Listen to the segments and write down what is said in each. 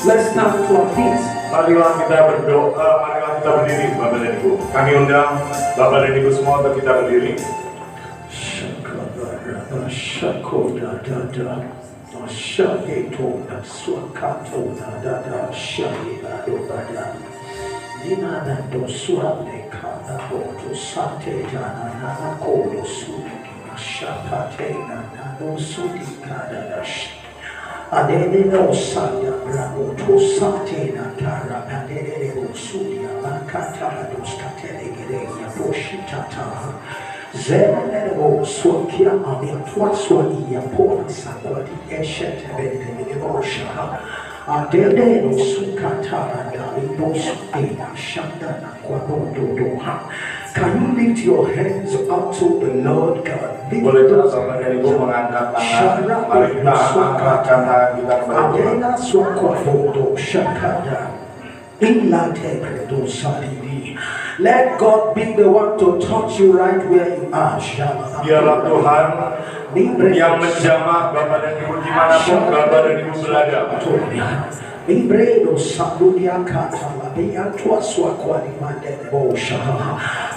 Let's stand to our feet. Marilah kita berdoa, marilah kita berdiri, Bapak dan Ibu. Kami undang Bapak dan Ibu semua untuk kita berdiri. Adeno sada bravo to satena kara adeno sudia makata dos katele gereya boshitata zenero swakia amia twaswa iya pona sakwadi eshete bende bosha adeno sukata dali bosudia shanda kwa doha. Can you lift your hands up to the Lord God? Boleh Bapak dan Ibu mengangkat tangan. Mari kita angkat tangan kita kepada Tuhan. Let God be the one to touch you right where you are. Biarlah Tuhan yang menjamah Bapak dan Ibu dimanapun Bapak dan Ibu berada. Ibredo sabudia kata labia tua sua kwani mandele bosha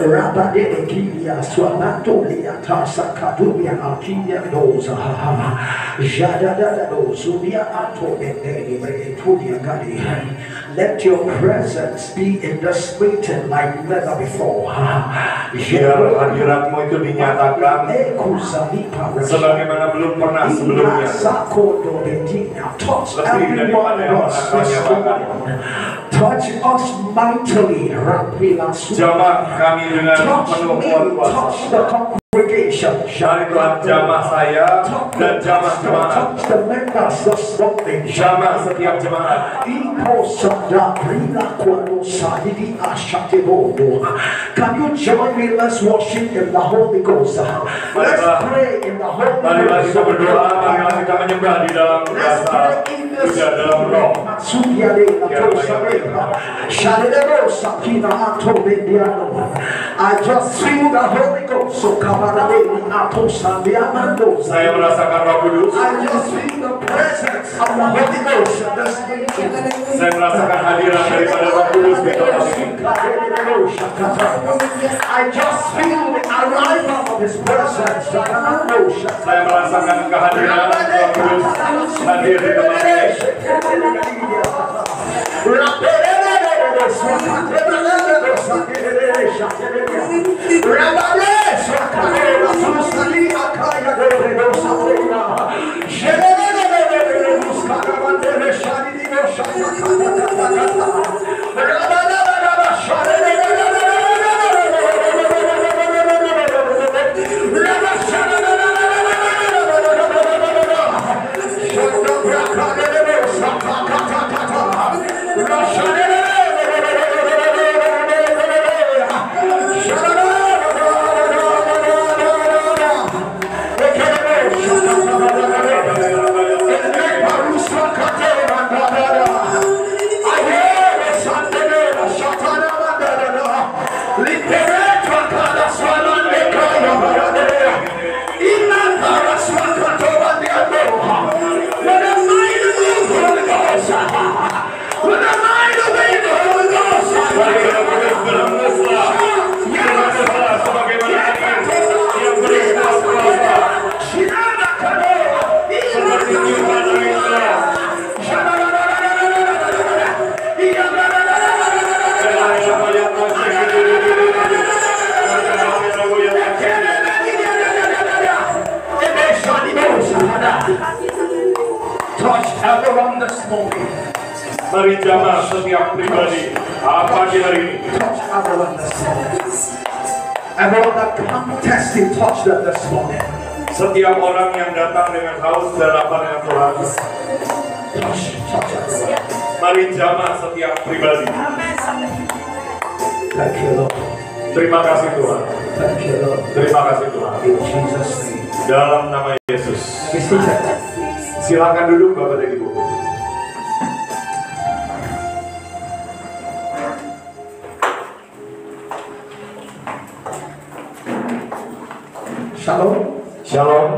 rabade kilia swamato liata sakadubia akilia doza jada dada dozudia ato ende ibretudia gadi. Let your presence be in this meeting like never before. Biar hadiratmu itu dinyatakan sebagaimana belum pernah sebelumnya. Lebih daripada yang pernah kau nyatakan. Touch us mightily. Jamah kami dengan penuh kuasa. Touch the congregation. Mari Tuhan jamah saya dan jamah jemaat. Touch the members this morning. Jamah setiap jemaat. Can you join me? Let's worship in the Holy Ghost. Let's pray in the Holy Ghost. Marilah kita berdoa, marilah kita menyembah di dalam rasa, juga dalam roh. I just feel the Holy Ghost. Saya merasakan Roh Kudus. I just feel the presence of the Holy Ghost. Saya merasakan hadirat daripada Roh Kudus di tempat ini. I just feel the arrival of His presence. Saya merasakan kehadiran Roh Kudus hadir di tempat ini. Touch everyone this morning. Mari jamah setiap pribadi pagi hari ini. Touch everyone this morning. Everyone that come testing, touch them this morning. Setiap orang yang datang dengan haus dan lapar dengan Tuhan. Touch everyone. Mari jamah setiap pribadi. Thank you, Lord. Terima kasih Tuhan. Thank you, Lord. Terima kasih Tuhan. In Jesus' name. Dalam nama Yesus. Be seated. Silakan duduk Bapak dan Ibu. Shalom. Shalom.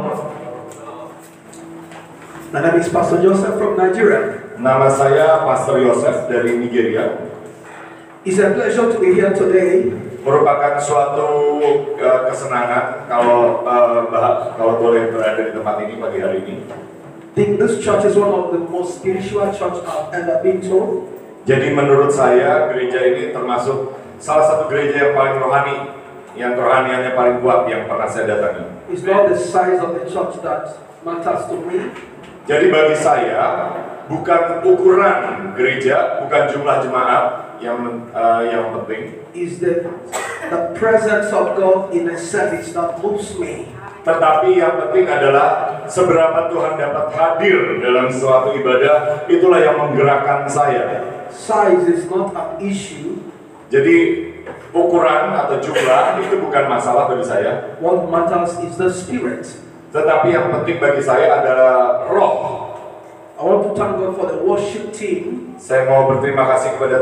My name is Pastor Joseph from Nigeria. Nama saya Pastor Yosef dari Nigeria. It's a pleasure to be here today. Merupakan suatu kesenangan kalau boleh berada di tempat ini pagi hari ini. I think this church is one of the most spiritual church I've ever been to. Jadi menurut saya gereja ini termasuk salah satu gereja yang paling rohani, yang kerohaniannya paling kuat yang pernah saya datangi. It's not the size of the church that matters to me. Jadi bagi saya bukan ukuran gereja, bukan jumlah jemaat yang penting. Is the presence of God in a service that moves me. Tetapi yang penting adalah seberapa Tuhan dapat hadir dalam suatu ibadah, itulah yang menggerakkan saya. Size is not an issue. Jadi ukuran atau jumlah itu bukan masalah bagi saya. What matters is the spirit. Tetapi yang penting bagi saya adalah roh. I want to thank God for the worship team. Saya mau berterima kasih kepada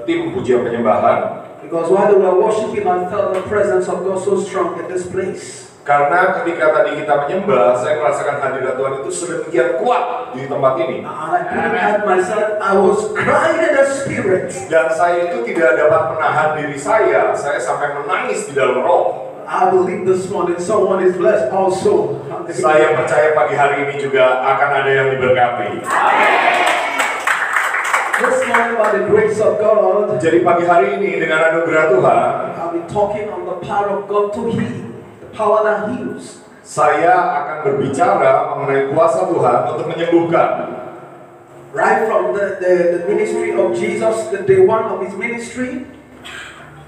tim pujian penyembahan. Because while they were worshiping, I felt the presence of God so strong in this place. Karena ketika tadi kita menyembah, saya merasakan hadirat Tuhan itu sedemikian kuat di tempat ini. And I couldn't help myself. I was crying in the spirit. Dan saya itu tidak dapat menahan diri saya sampai menangis di dalam roh. I believe this morning someone is blessed also. Saya percaya pagi hari ini juga akan ada yang diberkati. This morning, by the grace of God, Jadi pagi hari ini dengan anugerah Tuhan, I'll be talking on the power of God to heal, the power that heals. saya akan berbicara mengenai kuasa Tuhan untuk menyembuhkan. Right from the ministry of Jesus, the day one of his ministry,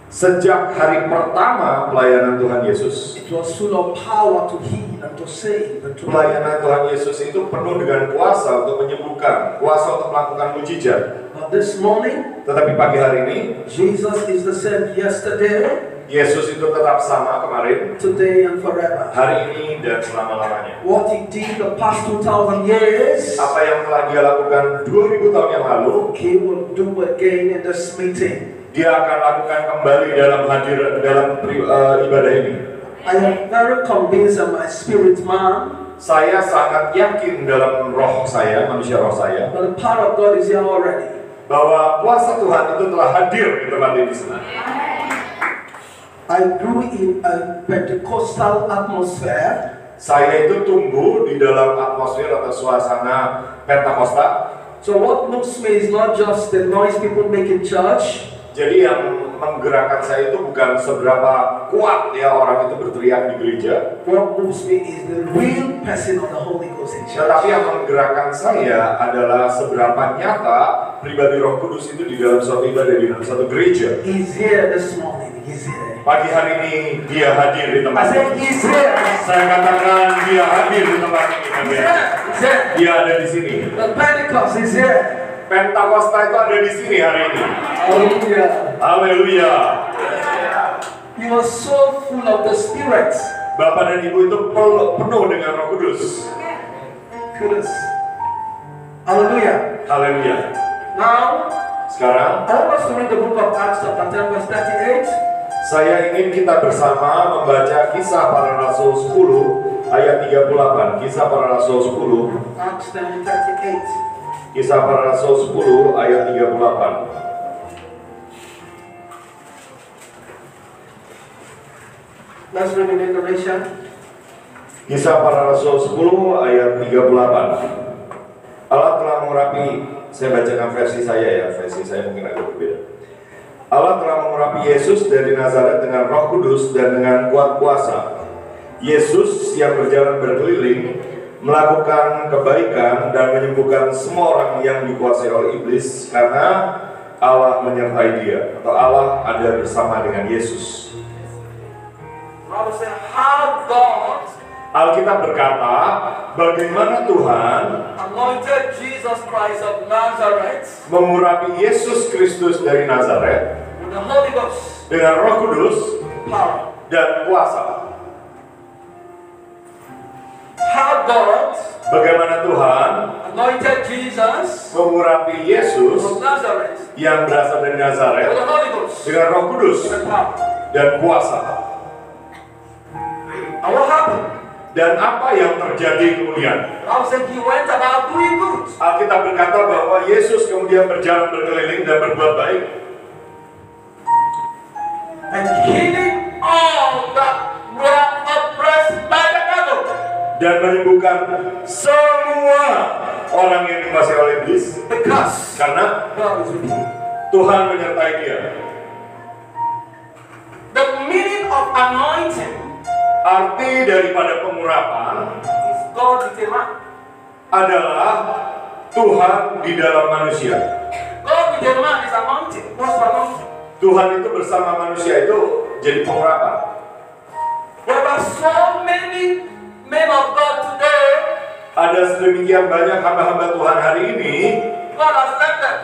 Sejak hari pertama pelayanan Tuhan Yesus, it was full of power to heal and to save and to pelayanan Tuhan Yesus itu penuh dengan kuasa untuk menyembuhkan, kuasa untuk melakukan mujizat. But this morning, Tetapi pagi hari ini, Jesus is the same yesterday, Yesus itu tetap sama kemarin, today, and forever. hari ini, dan selama-lamanya. What he did the past 2,000 years, Apa yang telah dia lakukan 2000 tahun yang lalu, he will do again in this meeting. dia akan lakukan kembali dalam ibadah ini. I am very convinced in my spirit man Saya sangat yakin dalam roh saya, manusia roh saya, that the power of God is here already. bahwa kuasa Tuhan itu telah hadir di tempat ini sana. I grew in a Pentecostal atmosphere. Saya itu tumbuh di dalam atmosfer atau suasana Pentakosta. So what moves me is not just the noise people make in church. Jadi yang menggerakkan saya itu bukan seberapa kuat ya orang itu berteriak di gereja. What moves me is the real person of the Holy Ghost in church. Tetapi yang menggerakkan saya adalah seberapa nyata pribadi Roh Kudus itu di dalam suatu ibadah, di dalam suatu gereja. He's here this morning. He's here. Pagi hari ini dia hadir di I tempat said ini. he's here. Saya katakan dia hadir di tempat ini. He's here. He's here. Dia ada di sini. The Pentecost is here. Pentakosta itu ada di sini hari ini. Hallelujah. Haleluya. You are so full of the Spirit. Bapak dan Ibu itu penuh dengan Roh Kudus. Goodness. Hallelujah. Haleluya. Now, Sekarang I want us to read the book of Acts chapter 10 verse 38. saya ingin kita bersama membaca Kisah Para Rasul 10 ayat 38. Kisah Para Rasul 10. Acts 10:38. Kisah Para Rasul 10 ayat 38. Let's read in Indonesia. Kisah Para Rasul 10 ayat 38. Allah telah mengurapi, saya bacakan versi saya ya, versi saya mungkin agak berbeda. Allah telah mengurapi Yesus dari Nazaret dengan Roh Kudus dan dengan kuat kuasa. Yesus yang berjalan berkeliling, melakukan kebaikan dan menyembuhkan semua orang yang dikuasai oleh iblis karena Allah menyertai dia, atau Allah ada bersama dengan Yesus. Alkitab berkata, bagaimana Tuhan anointed Jesus Christ of Nazareth mengurapi Yesus Kristus dari Nazaret with the Holy Ghost, dengan Roh Kudus power. dan kuasa. How God Bagaimana Tuhan anointed Jesus mengurapi Yesus of Nazareth yang berasal dari Nazaret with the Holy Ghost dengan Roh Kudus and power. dan kuasa. And what happened? Dan apa yang terjadi kemudian? I was saying he went about doing good. Alkitab berkata bahwa Yesus kemudian berjalan berkeliling dan berbuat baik And healing all that were oppressed by the devil. dan menyembuhkan semua orang yang dikuasai oleh iblis Because karena God is with him. Tuhan menyertai dia. The meaning of anointing Arti daripada pengurapan is God with a man. adalah Tuhan di dalam manusia. God with a man is anointing. What's anointing? Tuhan itu bersama manusia itu jadi pengurapan. There are so many men of God today. Ada sedemikian banyak hamba-hamba Tuhan hari ini God has left them.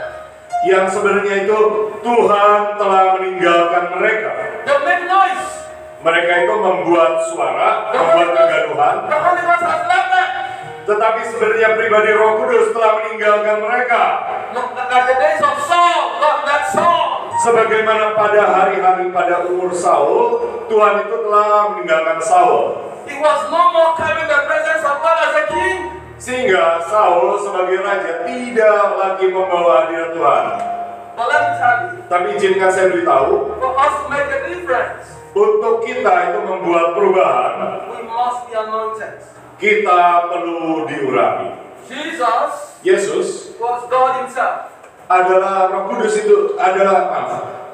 yang sebenarnya itu Tuhan telah meninggalkan mereka. They make noise. Mereka itu membuat suara, membuat kegaduhan, The Holy Ghost has left them. tetapi sebenarnya pribadi Roh Kudus telah meninggalkan mereka. Look, like the days of Saul, God left Saul. Sebagaimana pada hari-hari pada umur Saul, Tuhan itu telah meninggalkan Saul. He was no more carrying the presence of God as a king. Sehingga Saul sebagai raja tidak lagi membawa hadirat Tuhan. But let me tell you, Tapi izinkan saya beritahu, for us to make a difference, untuk kita itu membuat perubahan, we must be anointed. kita perlu diurapi. Jesus Yesus was God himself. adalah Roh Kudus itu adalah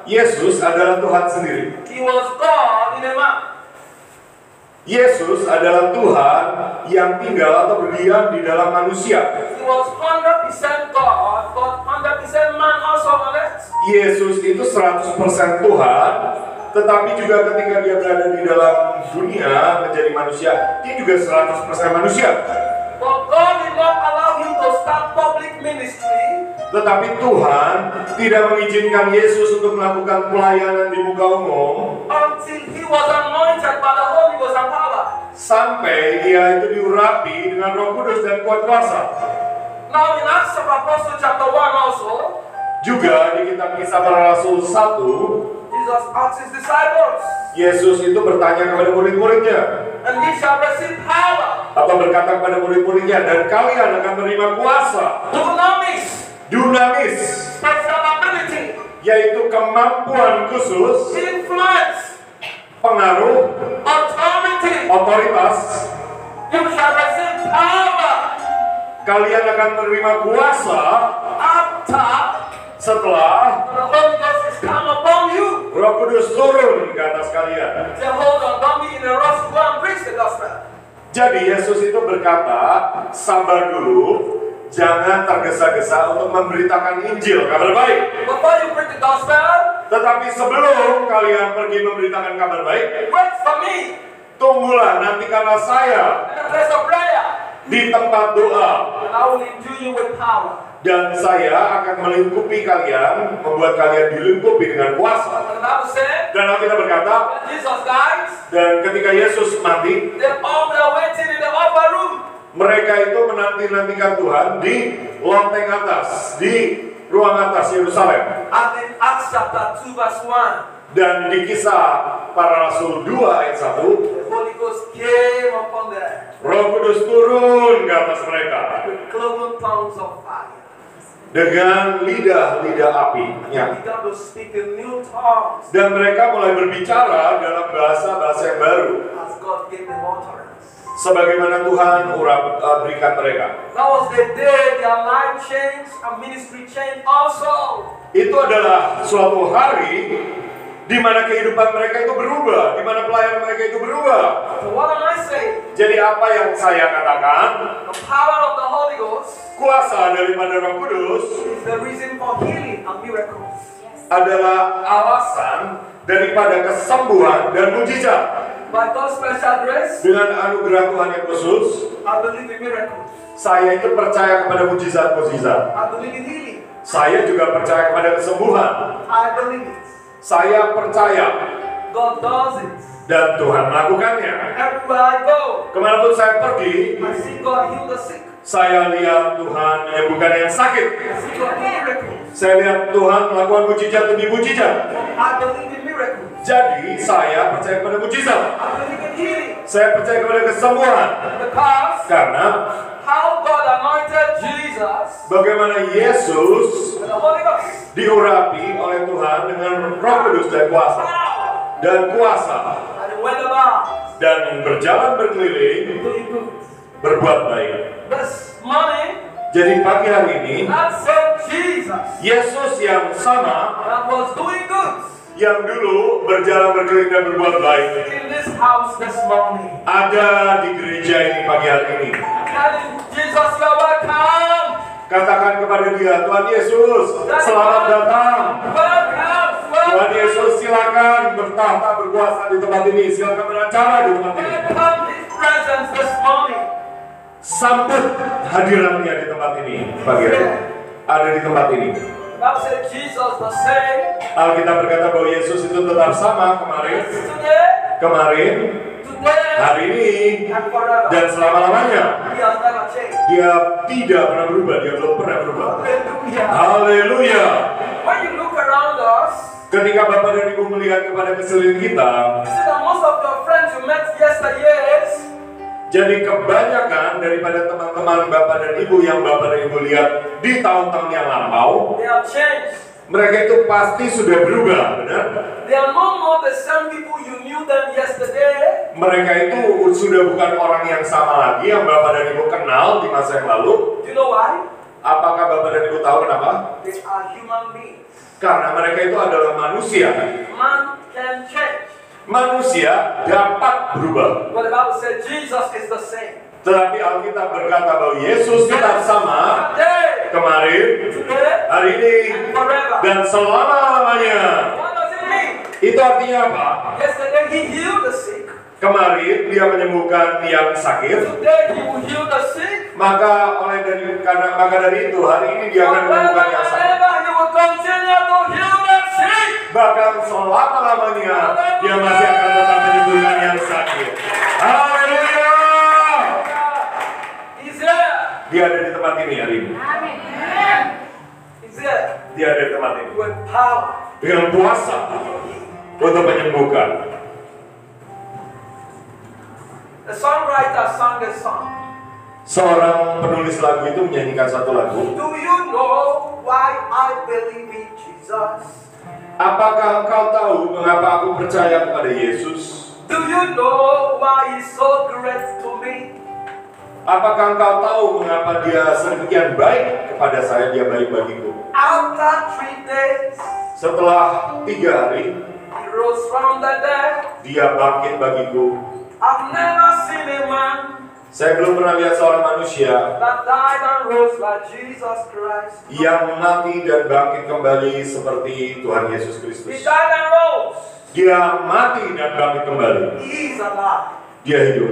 Yesus adalah Tuhan sendiri. He was God in a man. Yesus adalah Tuhan yang tinggal atau berdiam di dalam manusia. He was 100% God, but 100% man also on earth. Yesus itu 100% Tuhan, tetapi juga ketika dia berada di dalam dunia menjadi manusia, dia juga 100% manusia. But God did not allow him to start public ministry Tetapi Tuhan tidak mengizinkan Yesus untuk melakukan pelayanan di muka umum until he was anointed by the Holy Ghost and power. sampai dia itu diurapi dengan Roh Kudus dan kuat kuasa. Now in Acts of Apostles chapter 1 also, Juga di kitab Kisah Para Rasul 1, Jesus asked his disciples, Yesus itu bertanya kepada murid-muridnya and ye shall receive power, atau berkata kepada murid-muridnya, dan kalian akan menerima kuasa, dunamis, special ability, yaitu kemampuan khusus, influence, pengaruh, authority. otoritas. You shall receive power Kalian akan menerima kuasa after setelah the Holy Ghost is come upon you. Roh Kudus turun ke atas kalian. Say, hold on, don't be in a rush to go and preach the gospel. Jadi Yesus itu berkata, sabar dulu, jangan tergesa-gesa untuk memberitakan Injil, kabar baik. Before you preach the gospel, Tetapi sebelum kalian pergi memberitakan kabar baik, wait for me tunggulah nantikanlah saya in the place of prayer, di tempat doa, and I will endue you with power. dan saya akan melingkupi kalian, membuat kalian dilingkupi dengan kuasa. And the Bible said, Dan Alkitab berkata, when Jesus died, dan ketika Yesus mati, they all were waiting in the upper room. mereka itu menanti-nantikan Tuhan di loteng atas, di ruang atas Yerusalem. And in Acts chapter 2 verse 1, Dan di Kisah Para Rasul 2 ayat 1, the Holy Ghost came upon them Roh Kudus turun ke atas mereka with cloven tongues of fire. dengan lidah-lidah api. They began to speak in new tongues Dan mereka mulai berbicara dalam bahasa-bahasa yang baru, as God gave them utterance. sebagaimana Tuhan berikan mereka. That was the day their life changed and ministry changed also. Itu adalah suatu hari di mana kehidupan mereka itu berubah, di mana pelayanan mereka itu berubah. So what am I saying? Jadi apa yang saya katakan, The power of the Holy Ghost kuasa daripada Roh Kudus is the reason for healing and miracles. adalah alasan daripada kesembuhan dan mujizat. By God's special grace, Dengan anugerah Tuhan yang khusus, I believe in miracles. saya itu percaya kepada mujizat-mujizat. I believe in healing. Saya juga percaya kepada kesembuhan. I believe it. Saya percaya God does it. dan Tuhan melakukannya. Everywhere I go, Kemanapun saya pergi, I see God heal the sick. saya lihat Tuhan menyembuhkan yang sakit. I see God do miracles. Saya lihat Tuhan melakukan mujizat demi mujizat. I believe in miracles. Jadi saya percaya kepada mujizat. I believe in healing. Saya percaya kepada kesembuhan. Because Karena how God anointed Jesus bagaimana Yesus with the Holy Ghost. diurapi oleh Tuhan dengan Roh Kudus dan kuasa. Power. Dan kuasa. And he went about Dan berjalan berkeliling doing good. berbuat baik. This morning, Jadi pagi hari ini that same Jesus Yesus yang sama that was doing good yang dulu berjalan berkeliling dan berbuat baik in this house this morning. ada di gereja ini pagi hari ini. Telling Jesus, you're welcome. Katakan kepada dia, Tuhan Yesus, selamat datang. Welcome. Tuhan Welcome. Yesus silakan bertahta berkuasa di tempat ini, silakan beracara di tempat ini. Welcome His presence this morning. Sambut hadiratnya di tempat ini pagi hari ini. Ada di tempat ini. Bible said Jesus the same Alkitab berkata bahwa Yesus itu tetap sama kemarin, today, hari ini, and forever. dan selama-lamanya. He has never changed. Dia tidak pernah berubah, dia belum pernah berubah. Hallelujah. Haleluya. When you look around us, Ketika Bapak dan Ibu melihat kepada keseliling kita, you see that most of your friends you met yesteryears, jadi kebanyakan daripada teman-teman Bapak dan Ibu yang Bapak dan Ibu lihat di tahun-tahun yang lampau, they have changed. mereka itu pasti sudah berubah, benar? They are no more the same people you knew them yesterday. Mereka itu sudah bukan orang yang sama lagi yang Bapak dan Ibu kenal di masa yang lalu. Do you know why? Apakah Bapak dan Ibu tahu kenapa? They are human beings. Karena mereka itu adalah manusia. Man can change. Manusia dapat berubah. But the Bible said Jesus is the same. Tetapi Alkitab berkata bahwa Yesus tetap sama Today, kemarin, today, hari ini, and forever. dan selama-lamanya. What does it mean? Itu artinya apa? Yesterday he healed the sick. Kemarin dia menyembuhkan yang sakit, Today he will heal the sick. maka dari itu hari ini dia akan menyembuhkan yang sakit. Forever he will continue to heal the sick. Bahkan selama-lamanya dia masih akan tetap menyembuhkan yang sakit. Haleluya! He's here. Dia ada di tempat ini hari ini. He's here. Dia ada di tempat ini With power. dengan kuasa untuk menyembuhkan. The songwriter sang this song. Seorang penulis lagu itu menyanyikan satu lagu. Do you know why I believe in Jesus? Apakah engkau tahu mengapa aku percaya kepada Yesus? Do you know why He's so great to me? Apakah engkau tahu mengapa dia sedemikian baik kepada saya, dia baik bagiku? After 3 days, Setelah 3 hari, He rose from the dead. dia bangkit bagiku. I've never seen a man Saya belum pernah lihat seorang manusia that died and rose like Jesus Christ. yang mati dan bangkit kembali seperti Tuhan Yesus He Kristus. died and rose. Dia mati dan bangkit kembali. He is alive. Dia hidup.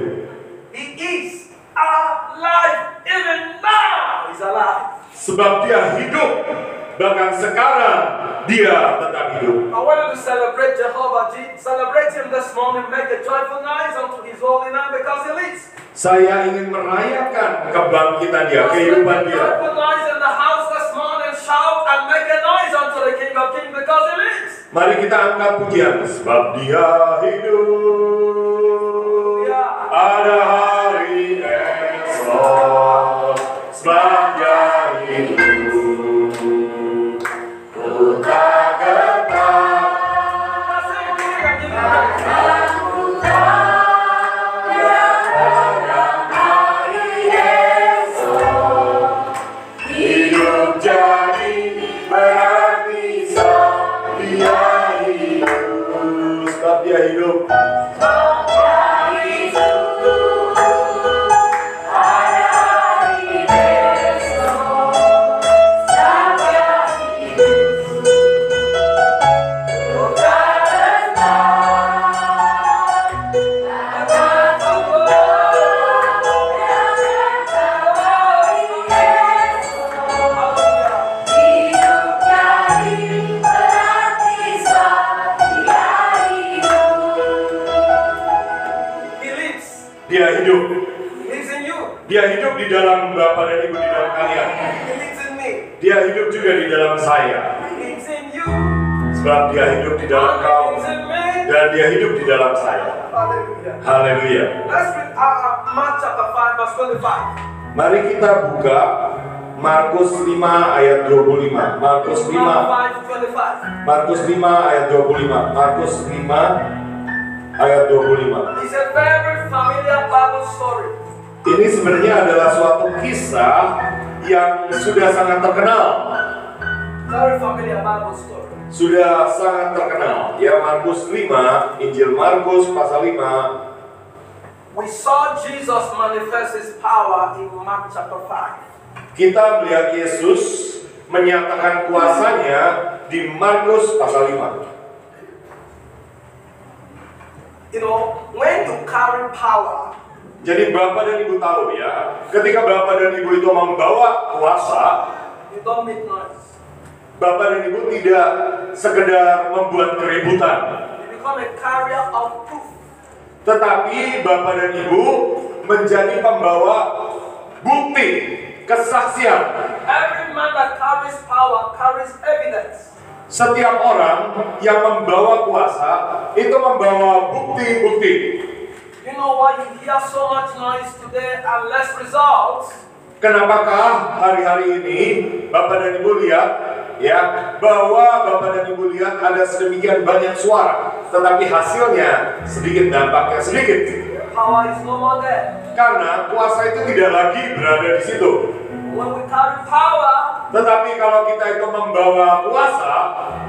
He is alive. Even now, He's alive. Sebab dia hidup. Bahkan sekarang dia tetap hidup. I wanted to celebrate Jehovah, celebrate Him this morning, make a joyful noise unto His holy name because He lives. Saya ingin merayakan kebangkitan dia, Let's kehidupan make a dia. joyful noise in the house this morning, shout and make a noise unto the King of Kings because He lives. Mari kita angkat pujian sebab dia hidup. Ya. Ada hari esok sebab dia hidup. Ku tak getar. Hidup jadi berarti sebab dia hidup. Sebab dia hidup. Dia hidup. He lives in you. Dia hidup di dalam Bapak dan Ibu, di dalam kalian. He lives in me. Dia hidup juga di dalam saya. He lives in you. Sebab dia hidup di dalam He kau. lives in me. dan dia hidup di dalam saya. Hallelujah. Haleluya. Let's read Mark chapter 5, verse 25. Mari kita buka Markus 5 ayat 25. Markus 5 Mark 5:25. Markus 5 ayat 25. Markus 5 ayat 25. It's a very familiar Bible story. Ini sebenarnya adalah suatu kisah yang sudah sangat terkenal. Very familiar Bible story. Sudah sangat terkenal. Ya, Markus 5, Injil Markus pasal 5. We saw Jesus manifest his power in Mark chapter 5. Kita melihat Yesus menyatakan kuasanya di Markus pasal 5. You know, when you carry power, Jadi Bapak dan Ibu tahu ya, ketika Bapak dan Ibu itu membawa kuasa, you don't make noise. Bapak dan Ibu tidak sekedar membuat keributan, You become a carrier of proof. tetapi Bapak dan Ibu menjadi pembawa bukti, kesaksian. Every man that carries power carries evidence. Setiap orang yang membawa kuasa itu membawa bukti-bukti. You know why you hear so much noise today and less results? Kenapakah hari-hari ini Bapak dan Ibu lihat ya bahwa Bapak dan Ibu lihat ada sedemikian banyak suara, tetapi hasilnya sedikit, dampaknya sedikit. Power is no more there. Karena kuasa itu tidak lagi berada di situ. When we carry power, Tetapi kalau kita itu membawa kuasa,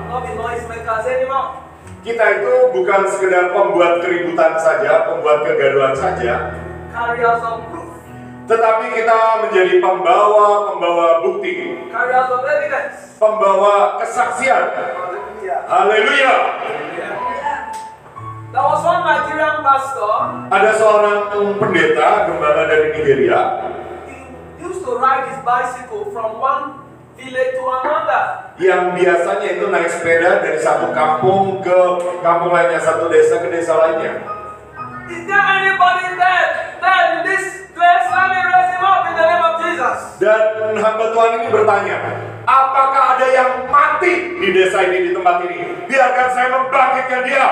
not be noisemakers anymore. kita itu bukan sekedar pembuat keributan saja, pembuat kegaduhan saja, Carriers of proof. tetapi kita menjadi pembawa bukti, Carriers of evidence. pembawa kesaksian. Hallelujah. Haleluya. There was one Nigerian pastor. Ada seorang pendeta gembala dari Nigeria. He used to ride his bicycle from one village to another. Yang biasanya itu naik sepeda dari satu kampung ke kampung lainnya, satu desa ke desa lainnya. Is there anybody there in this place? Let me raise him up in the name of Jesus. Dan hamba Tuhan ini bertanya, apakah ada yang mati di desa ini, di tempat ini? Biarkan saya membangkitkan dia.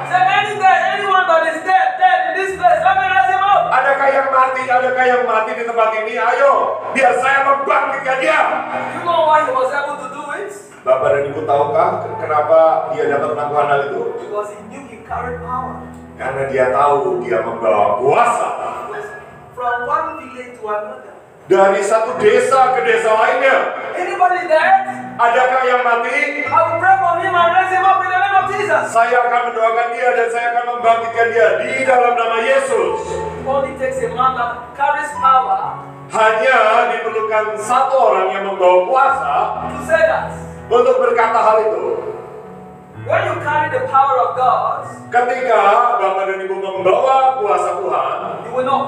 Say anyone that is dead in this place, let me raise him up. Adakah yang mati? Adakah yang mati di tempat ini? Ayo, biar saya membangkitkan dia. You know why he was able to do it? Bapak dan Ibu tahukah kenapa dia dapat melakukan hal itu? Because he knew he carried power. Karena dia tahu dia membawa kuasa. From one village to another. Dari satu desa ke desa lainnya. Anybody there? Adakah yang mati? I will pray for him and raise him up in the name of Jesus. Saya akan mendoakan dia dan saya akan membangkitkan dia di dalam nama Yesus. It only takes a man that carries power Hanya diperlukan satu orang yang membawa kuasa to say that. untuk berkata hal itu. When you carry the power of God, Ketika Bapak dan Ibu membawa kuasa Tuhan, you will know.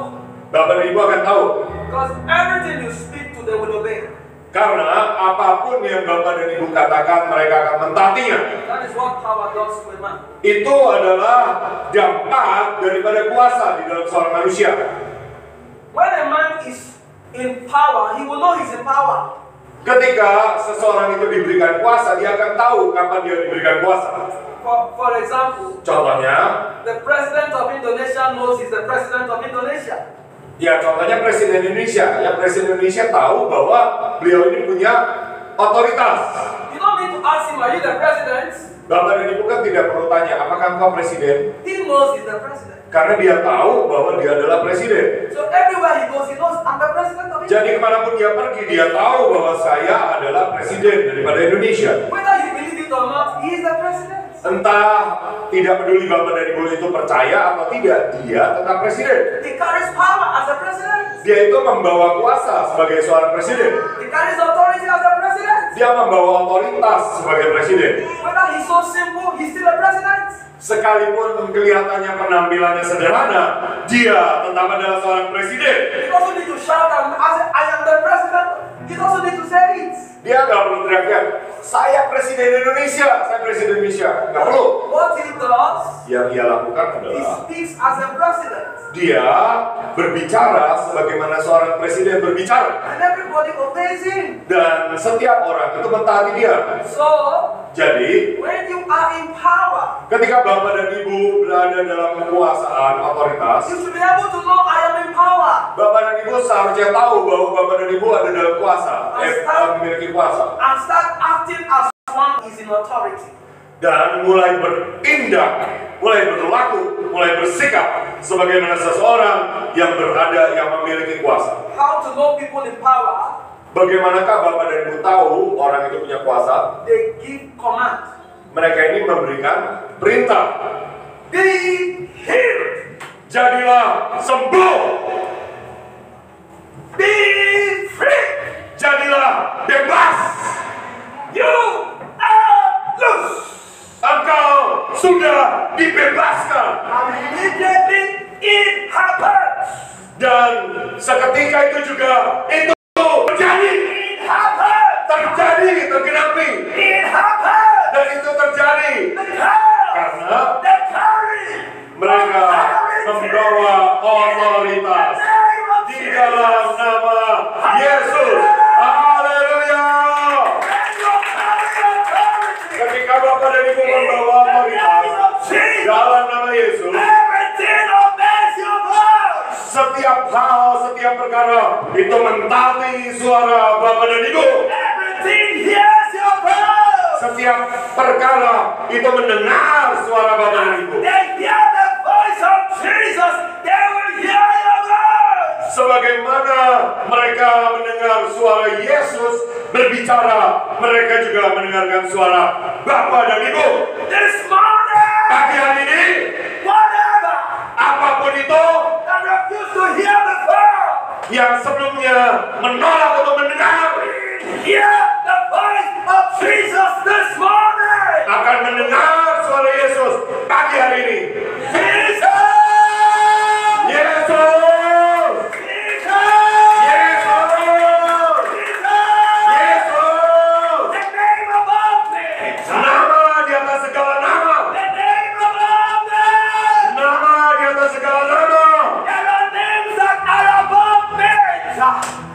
Bapak dan Ibu akan tahu. Because everything you speak to, they will obey. Karena apapun yang Bapak dan Ibu katakan, mereka akan mentaatinya. That is what power does to a man. Itu adalah dampak daripada kuasa di dalam seorang manusia. When a man is in power, he will know he's in power. Ketika seseorang itu diberikan kuasa, dia akan tahu kapan dia diberikan kuasa. For example, Contohnya, the president of Indonesia knows he's the president of Indonesia. ya contohnya Presiden Indonesia. Ya Presiden Indonesia tahu bahwa beliau ini punya otoritas. You don't need to ask him, are you the president? Bapak dan Ibu kan tidak perlu tanya, apakah engkau presiden? He knows he's the president. Karena dia tahu bahwa dia adalah presiden. So everywhere he goes, he knows I'm the president of Indonesia. Jadi kemanapun dia pergi, dia tahu bahwa saya adalah presiden daripada Indonesia. Whether you believe it or not, he is the president. Entah tidak peduli Bapak dan Ibu itu percaya atau tidak, dia tetap presiden. He carries power as a president. Dia itu membawa kuasa sebagai seorang presiden. He carries authority as a president. Dia membawa otoritas sebagai presiden. Whether he's so simple, he's still a president. Sekalipun kelihatannya penampilannya sederhana, dia tetap adalah seorang presiden. He doesn't need to shout and say, I am the president. He doesn't need to say it. Dia nggak perlu teriak, saya presiden Indonesia, saya presiden Indonesia. Nggak perlu. What he does, Yang ia lakukan he adalah speaks as a president. dia berbicara sebagaimana seorang presiden berbicara. And everybody obeys him. Dan setiap orang itu mentaati dia. So, Jadi, when you are in power, ketika Bapak dan Ibu berada dalam kekuasaan otoritas, you should be able to know I am in power. Bapak dan Ibu seharusnya tahu bahwa Bapak dan Ibu ada dalam kuasa, memiliki kuasa. And start acting as one is in authority. Dan mulai bertindak, mulai berlaku, mulai bersikap sebagaimana seseorang yang berada, yang memiliki kuasa. How to know people in power? Bagaimanakah Bapak dan Ibu tahu orang itu punya kuasa? They give command. Mereka ini memberikan perintah. Be healed. Jadilah sembuh. Be free. Jadilah bebas. You are loose. Engkau sudah dibebaskan. And immediately it happens. Dan seketika itu juga itu terjadi. It happens. Terjadi, tergenapi. It happens. Dan itu terjadi karena They carry mereka membawa otoritas di dalam nama Yesus. Haleluya. Ketika Bapak dan Ibu membawa otoritas dalam nama Yesus, setiap hal, setiap perkara itu mentaati suara Bapak dan Ibu. Setiap perkara itu mendengar suara Bapak dan Ibu. Sebagaimana mereka mendengar suara Yesus berbicara, mereka juga mendengarkan suara Bapak dan Ibu. Pagi hari ini, apapun itu yang sebelumnya menolak untuk mendengar, akan mendengar suara Yesus pagi hari ini.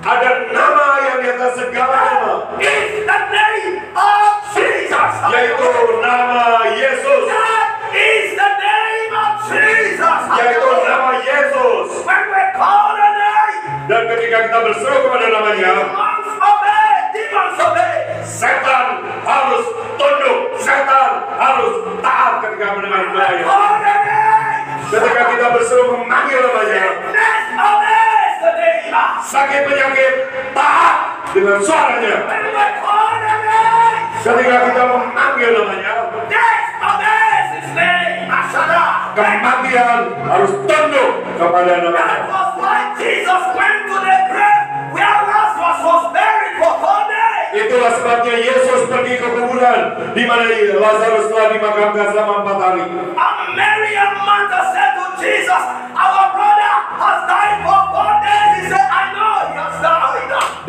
Ada nama yang di atas segala nama. It's the name of Jesus. Yaitu nama Yesus. That is the name of Jesus. Yaitu nama Yesus. When we call the name, Dan ketika kita berseru kepada namanya, demons obey, demons obey. setan harus tunduk, setan harus taat ketika mendengar namanya. Call the name. Ketika kita berseru memanggil namanya, Sickness obeys the name. sakit penyakit taat dengan suaranya. When we call the name, Ketika kita memanggil namanya, death obeys his name. Ashada. kematian harus tunduk kepada That namanya. was why Jesus went to the grave where Lazarus was buried for 4 days. Itulah sebabnya Yesus pergi ke kuburan di mana Lazarus telah dimakamkan selama 4 hari. And Mary and Martha said to Jesus, our brother has died for 4 days. He said, I know he has died.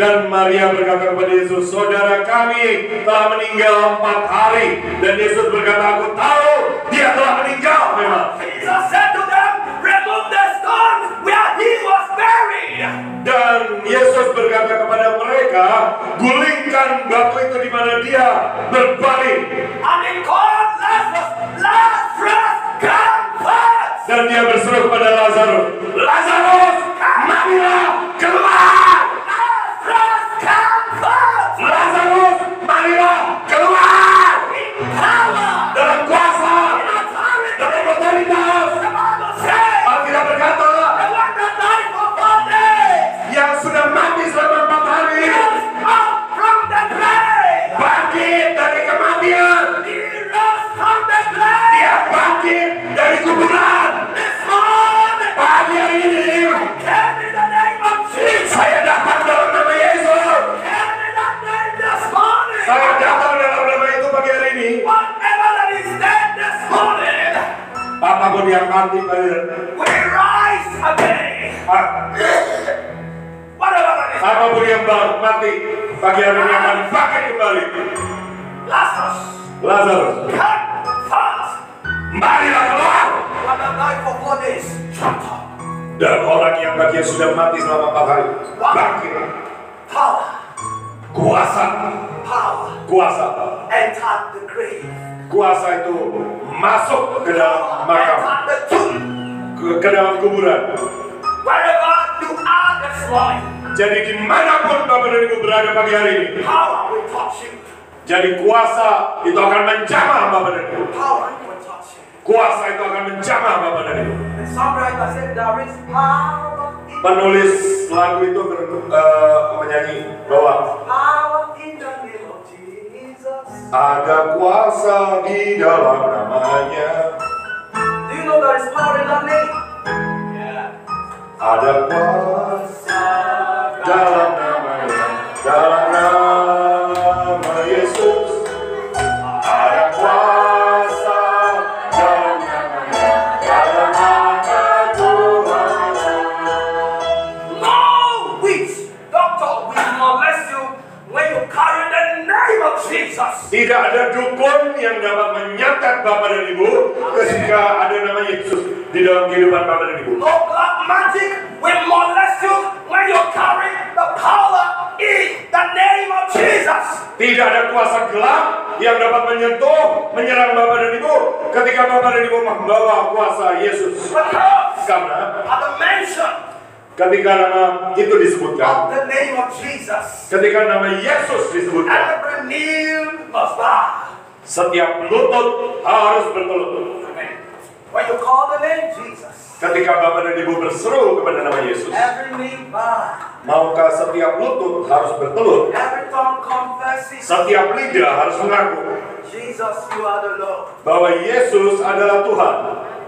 Dan Maria berkata kepada Yesus, saudara kami telah meninggal 4 hari. Dan Yesus berkata, aku tahu dia telah meninggal memang. Jesus said to them, remove the stone where he was buried. Dan Yesus berkata kepada mereka, gulingkan batu itu di mana dia berbaring. And he called Lazarus, Lazarus, come forth. Dan dia berseru kepada Lazarus, Lazarus, marilah keluar. Lazarus, come forth. Lazarus, marilah keluar. In power, Dalam kuasa, in authority. dalam otoritas. The Bible says, Alkitab berkata, the one that died for 4 days yang sudah mati selama 4 hari, rose up from the grave. bangkit dari kematian. He rose from the grave. Dia bangkit dari kuburan. This morning, Pagi hari ini, came in the name of Jesus. saya datang dalam nama Yesus. Came in that name this morning. Saya datang dalam nama itu pagi hari ini. Whatever that is dead this morning, Apapun yang mati pada we rise again. Whatever that is, apapun yang mati pagi hari ini akan bangkit kembali. Lazarus, Lazarus, come fast. marilah keluar. One that died for 4 days, shut up. Dan orang yang bagian sudah mati selama 4 hari bangkit. Power, Kuasa. Power Kuasa. entered the grave. Kuasa itu masuk ke dalam makam, Entered the tomb. ke dalam kuburan. Wherever you are this morning, Jadi dimanapun Bapak dan Ibu berada pagi hari ini, power will touch you. jadi kuasa itu akan menjamah Bapak dan Ibu. Power will touch you. Kuasa itu akan menjamah Bapak dan Ibu. The songwriter said there is power in Penulis lagu itu menyanyi bahwa power in the name of Jesus. ada kuasa di dalam namanya. Do you know there is power in that name? Ada kuasa dalam namanya, dalam nama Yesus. Ada kuasa dalam namanya, dalam nama Tuhan. No witch doctor will molest you when you carry the name of Jesus. Tidak ada dukun yang dapat menyatet Bapak dan Ibu ketika ada nama Yesus di dalam kehidupan Bapak dan Ibu. No black magic will molest you when you carry the power in the name of Jesus. Tidak ada kuasa gelap yang dapat menyentuh, menyerang Bapak dan Ibu ketika Bapak dan Ibu membawa kuasa Yesus. Because Karena at the mention ketika nama itu disebutkan, of the name of Jesus, ketika nama Yesus disebutkan, every knee must bow. setiap lutut harus bertelut. Amen. When you call the name Jesus, Ketika Bapak dan Ibu berseru kepada nama Yesus, every knee bow, maukah setiap lutut harus bertelut? every tongue confesses, Setiap lidah harus mengaku Jesus, you are the Lord. bahwa Yesus adalah Tuhan.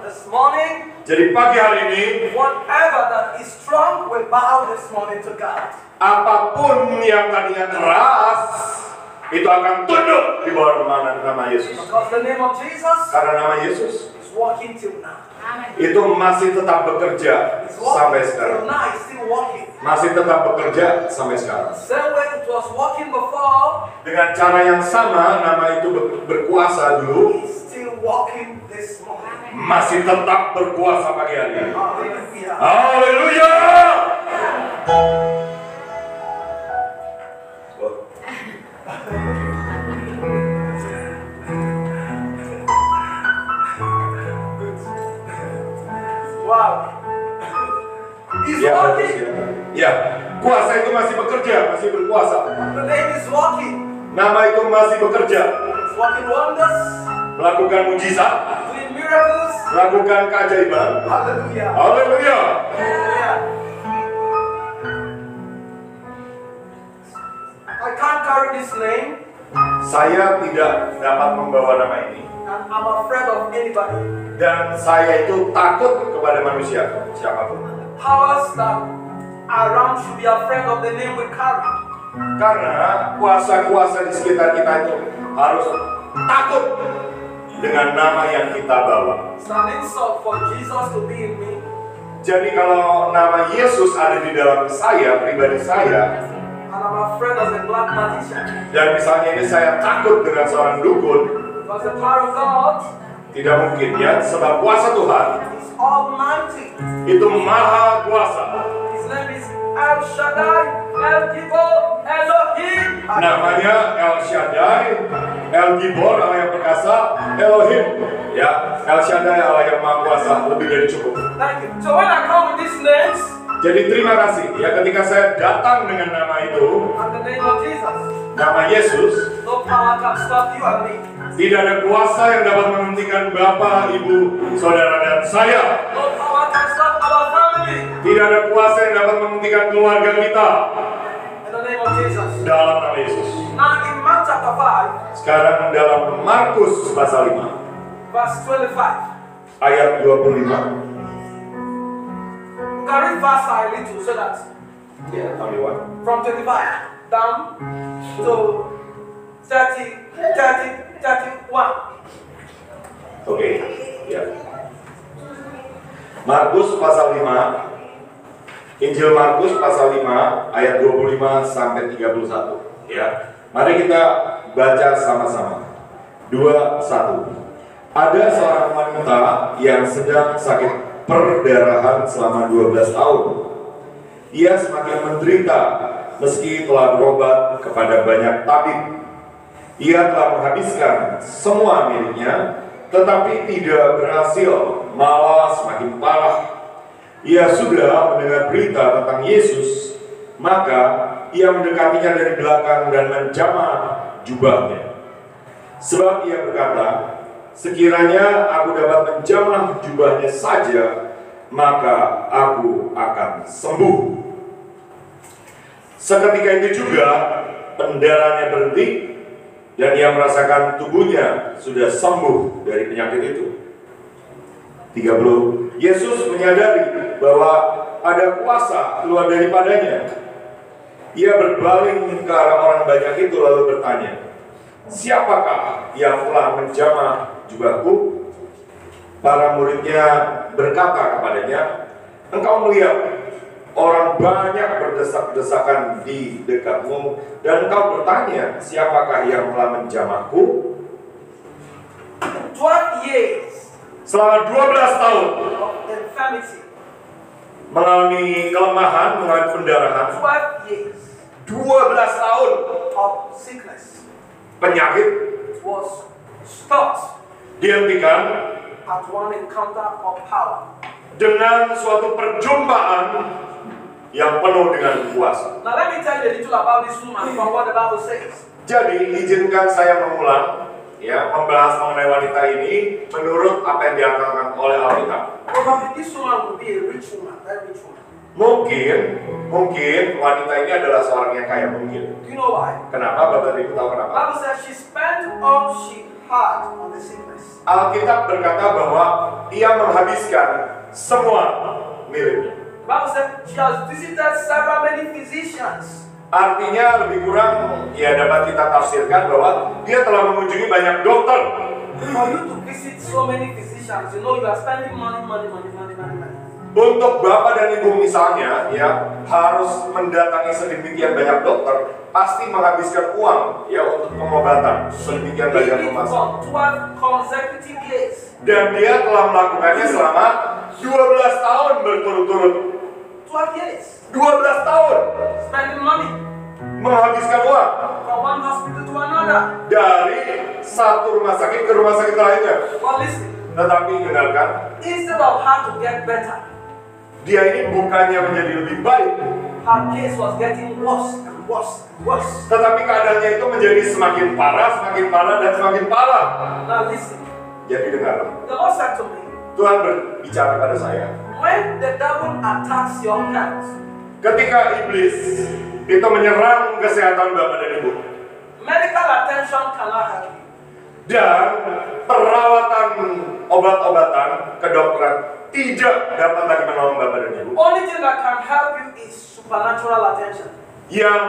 This morning, Jadi pagi hari ini, whatever that is strong will bow this morning to God. apapun yang tadinya keras, itu akan tunduk di bawah nama Yesus. Because the name of Jesus Karena nama Yesus is working till now. itu masih tetap bekerja It's sampai working till sekarang. now, it's still working. Masih tetap bekerja sampai sekarang. Same way it was working before, Dengan cara yang sama, nama itu berkuasa dulu, it's still working this morning. masih tetap berkuasa pagi hari ini. Hallelujah. Haleluya! Wow. It's Ya, bagus working. ya. Ya, kuasa itu masih bekerja, masih berkuasa. The name is working. Nama itu masih bekerja, It's working wonders, melakukan mujizat, doing miracles. melakukan keajaiban. Hallelujah. Haleluya! Hallelujah. I can't carry this name, Saya tidak dapat membawa nama ini, and I'm afraid of anybody. dan saya itu takut kepada manusia, siapapun. Powers that are around should be afraid of the name we carry. Karena kuasa-kuasa di sekitar kita itu harus takut dengan nama yang kita bawa. It's an insult for Jesus to be in me. Jadi kalau nama Yesus ada di dalam saya, pribadi saya, And I'm afraid of the black magician. dan misalnya ini saya takut dengan seorang dukun, Because the power of God tidak mungkin ya, sebab kuasa Tuhan is almighty. itu maha kuasa. His name is El Shaddai, El Gibor, Elohim. Namanya El Shaddai, El Gibor Allah yang perkasa, Elohim. Ya, El Shaddai Allah yang maha kuasa, lebih dari cukup. Thank you. So when I come with these names, Jadi terima kasih ya ketika saya datang dengan nama itu, and the name of Jesus, nama Yesus, no power can stop you and me. tidak ada kuasa yang dapat menghentikan Bapak, Ibu, Saudara dan saya. No power can stop our family. Tidak ada kuasa yang dapat menghentikan keluarga kita In the name of Jesus. dalam nama Yesus. Now in Mark chapter 5, Sekarang dalam Markus pasal 5 verse 25. ayat 25. You can read fast a little so that Only one. from 25 down to 31. Oke, ya. Markus pasal 5. Injil Markus pasal 5 ayat 25 sampai 31, ya. Mari kita baca sama-sama. 2, 1. Ada seorang wanita yang sedang sakit perdarahan selama 12 tahun. Ia semakin menderita meski telah berobat kepada banyak tabib. Ia telah menghabiskan semua miliknya, tetapi tidak berhasil, malah semakin parah. Ia sudah mendengar berita tentang Yesus, maka ia mendekatinya dari belakang dan menjamah jubahnya. Sebab ia berkata, sekiranya aku dapat menjamah jubahnya saja, maka aku akan sembuh. Seketika itu juga pendarahannya berhenti, dan ia merasakan tubuhnya sudah sembuh dari penyakit itu. 30. Yesus menyadari bahwa ada kuasa keluar daripadanya. Ia berpaling ke arah orang banyak itu lalu bertanya, siapakah yang telah menjamah jubahku? Para muridnya berkata kepadanya, engkau melihat orang banyak berdesak-desakan di dekatmu, dan engkau bertanya, siapakah yang telah menjamahku? 12 years Selama 12 tahun of infirmity. mengalami kelemahan, mengalami pendarahan. 12 years 12 tahun of sickness penyakit was stopped dihentikan at one encounter of power. dengan suatu perjumpaan yang penuh dengan kuasa. Now let me tell you a little about this woman from what the Bible says. Jadi izinkan saya mengulang, membahas mengenai wanita ini menurut apa yang dikatakan oleh Alkitab. Probably this woman will be a rich woman, very rich woman. Mungkin wanita ini adalah seorang yang kaya mungkin. Do you know why? Kenapa? Bapak Ibu tahu The kenapa? Bible says she spent all she had on the sickness. Alkitab berkata bahwa ia menghabiskan semua miliknya. The Bible says she has visited several many physicians. Artinya lebih kurang dapat kita tafsirkan bahwa dia telah mengunjungi banyak dokter. For you to visit so many physicians, you know you are spending money. Untuk bapak dan ibu misalnya harus mendatangi sedemikian banyak dokter, pasti menghabiskan uang untuk pengobatan sedemikian banyak rumah. 12 consecutive years. Dan dia telah melakukannya selama 12 tahun berturut-turut. 12 years. 12 tahun Spending money menghabiskan uang from one hospital to another. dari satu rumah sakit ke rumah sakit lainnya. But listen, Tetapi dengarkan, instead of her to get better, dia ini bukannya menjadi lebih baik, her case was getting worse and worse and worse. tetapi keadaannya itu menjadi semakin parah dan semakin parah. Now listen, Jadi dengar, the Lord said to me, Tuhan berbicara pada saya, when the devil attacks your health, ketika iblis itu menyerang kesehatan bapak dan ibu, medical attention cannot help you. dan perawatan obat-obatan kedokteran tidak dapat lagi menolong bapak dan ibu. Only thing that can help you is supernatural attention. Yang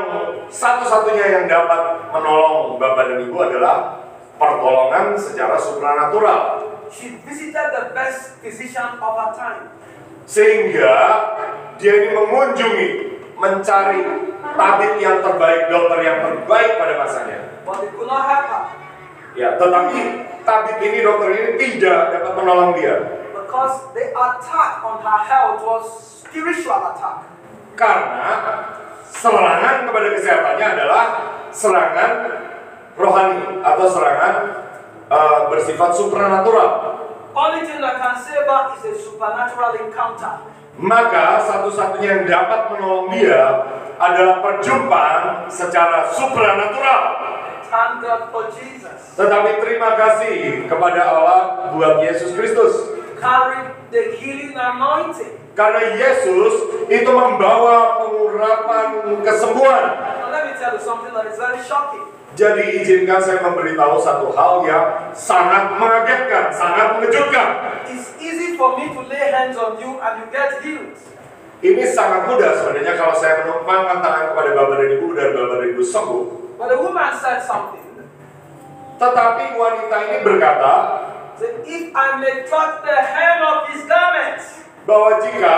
satu-satunya yang dapat menolong bapak dan ibu adalah pertolongan secara supranatural. She visited the best physician of her time. Sehingga dia ini mengunjungi, mencari tabib yang terbaik, dokter yang terbaik pada masanya. But it could not help her Tetapi tabib ini, dokter ini tidak dapat menolong dia. because the attack on her health was spiritual attack. Karena serangan kepada kesehatannya adalah serangan rohani atau serangan bersifat supranatural. Only thing that can save her is a supernatural encounter. Maka satu-satunya yang dapat menolong dia adalah perjumpaan secara supranatural. Thank God for Jesus. Tetapi terima kasih kepada Allah buat Yesus Kristus. Carried the healing anointing. Karena Yesus itu membawa pengurapan kesembuhan. Now let me tell you something that is very shocking. Jadi izinkan saya memberitahu satu hal yang sangat mengagetkan, sangat mengejutkan. It's easy for me to lay hands on you and you get healed. Ini sangat mudah sebenarnya kalau saya menumpangkan tangan kepada bapak dan ibu dan bapak dan ibu sembuh. But the woman said something. Tetapi wanita ini berkata, Said, if I may touch the hem of his garments, bahwa jika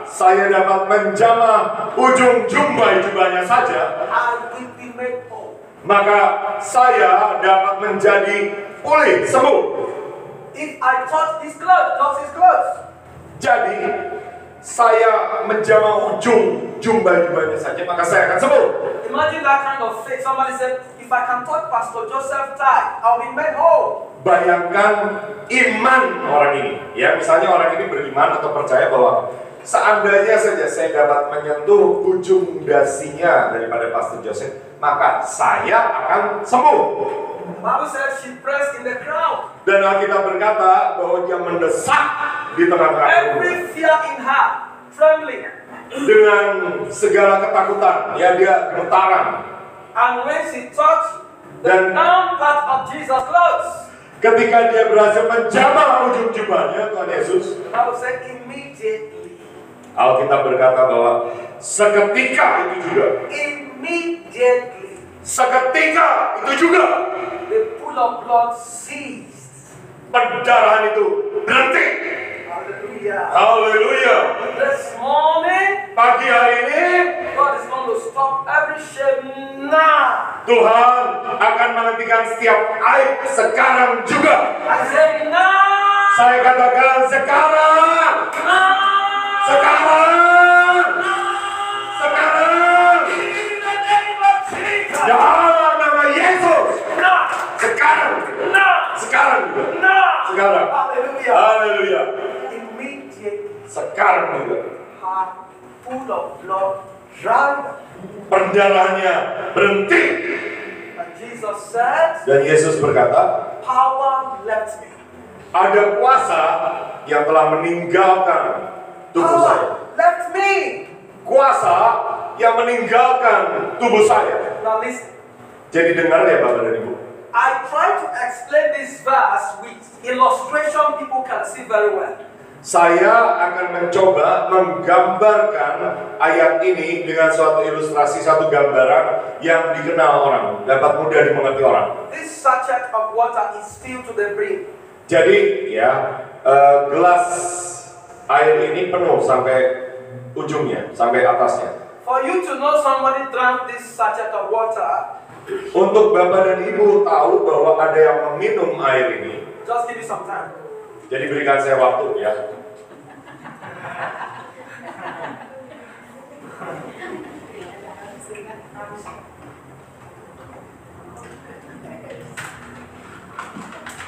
saya dapat menjamah ujung jubahnya saja, I will be made whole. maka saya dapat menjadi pulih, sembuh. If I touch his clothes, touch his clothes, Jadi saya menjamah ujung jubah-jubahnya saja, maka saya akan sembuh. Imagine that kind of faith. Somebody said, if I can touch Pastor Joseph tie, I'll be made whole. Bayangkan iman orang ini. Ya, misalnya orang ini beriman atau percaya bahwa seandainya saja saya dapat menyentuh ujung dasinya daripada Pastor Joseph, maka saya akan sembuh. The Bible says she pressed in the crowd. Dan Alkitab berkata bahwa dia mendesak di tengah-tengah kerumunan. Every fear in her, trembling. Dengan segala ketakutan, ya dia gemetaran. And when she touched the Dan down part of Jesus' clothes, ketika dia berhasil menjamah ujung jubahnya Tuhan Yesus, the Bible said immediately. Alkitab berkata bahwa seketika itu juga. Immediately. Seketika itu juga. The pool of blood ceased. Pendarahan itu berhenti. Hallelujah. Haleluya. This morning, Pagi hari ini God is going to stop every shame now. Tuhan akan menghentikan setiap aib sekarang juga. I say now. Saya katakan sekarang. Now. Sekarang. Sekarang. In the name of Jesus. Dalam nama Yesus. Now. Sekarang. Now. Sekarang juga. Now. Sekarang. Hallelujah. Haleluya. Immediately, Sekarang juga. her pool of blood dried up. Pendarahannya berhenti. And Jesus said, Dan Yesus berkata, power left me. ada kuasa yang telah meninggalkan tubuh saya. Power left me. Kuasa yang meninggalkan tubuh saya. Now listen. Jadi dengar ya Bapak dan Ibu. I try to explain this verse with illustration people can see very well. Saya akan mencoba menggambarkan ayat ini dengan suatu ilustrasi, satu gambaran yang dikenal orang, dapat mudah dimengerti orang. This sachet of water is filled to the brim. Jadi ya, gelas air ini penuh sampai ujungnya, sampai atasnya. For you to know somebody drank this sachet of water, Untuk Bapak dan Ibu tahu bahwa ada yang meminum air ini, just give me some time. jadi berikan saya waktu ya.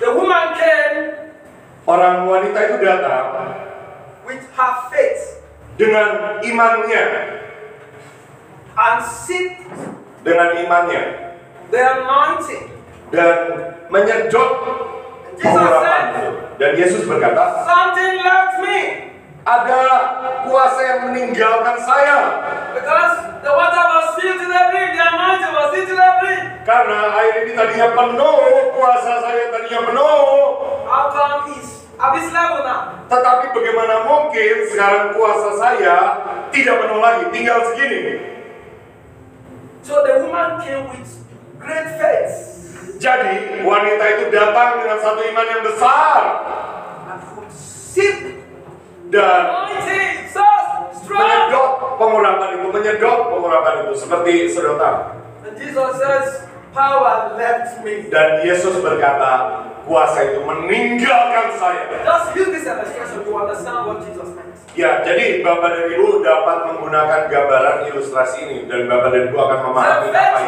The woman came Orang wanita itu datang with her faith dengan imannya, and sipped dengan imannya, the anointing. dan menyedot pengurapan itu. Dan Yesus berkata, Something left me ada kuasa yang meninggalkan saya. because the water was filled to the brim. The anointing was filled to the brim. Karena air ini tadinya penuh, kuasa saya tadinya penuh. How come he's at this level now? Tetapi bagaimana mungkin sekarang kuasa saya tidak penuh lagi, tinggal segini. So the woman came with great faith Jadi wanita itu datang dengan satu iman yang besar and could sip dan anointing so strong. menyedot pengurapan itu seperti sedotan. And Jesus says, power left me. Dan Yesus berkata, kuasa itu meninggalkan saya. Just use this illustration to understand what Jesus meant. Ya, jadi Bapak dan Ibu dapat menggunakan gambaran ilustrasi ini dan Bapak dan Ibu akan memahami apa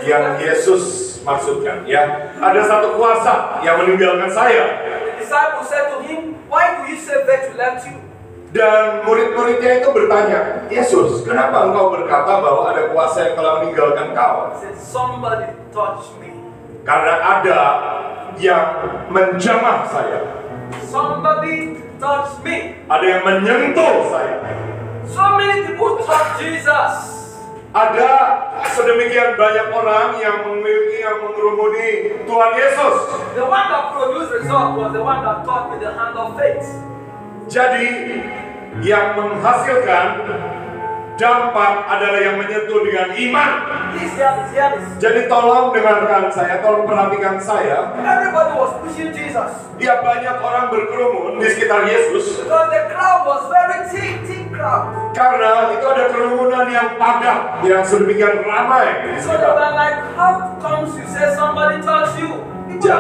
yang Yesus maksudkan. Ya, ada satu kuasa yang meninggalkan saya. The disciples said to him, why do you say virtue left you? Dan murid-muridnya itu bertanya, Yesus, kenapa engkau berkata bahwa ada kuasa yang telah meninggalkan kau? He said, somebody touched me. Karena ada yang menjamah saya. Somebody touched me. Ada yang menyentuh saya. So many people touched Jesus. Ada sedemikian banyak orang yang memiliki, yang mengerumuni Tuhan Yesus. The one that produced result was the one that taught with the hand of faith. Jadi yang menghasilkan dampak adalah yang menyentuh dengan iman. Please hear this. Jadi tolong dengarkan saya, tolong perhatikan saya. Everybody was pushing Jesus Ya, banyak orang berkerumun di sekitar Yesus because the crowd was very thick crowd. karena itu ada kerumunan yang padat, yang sedemikian ramai di So they sekitar. were like, how comes you say somebody touched you? People,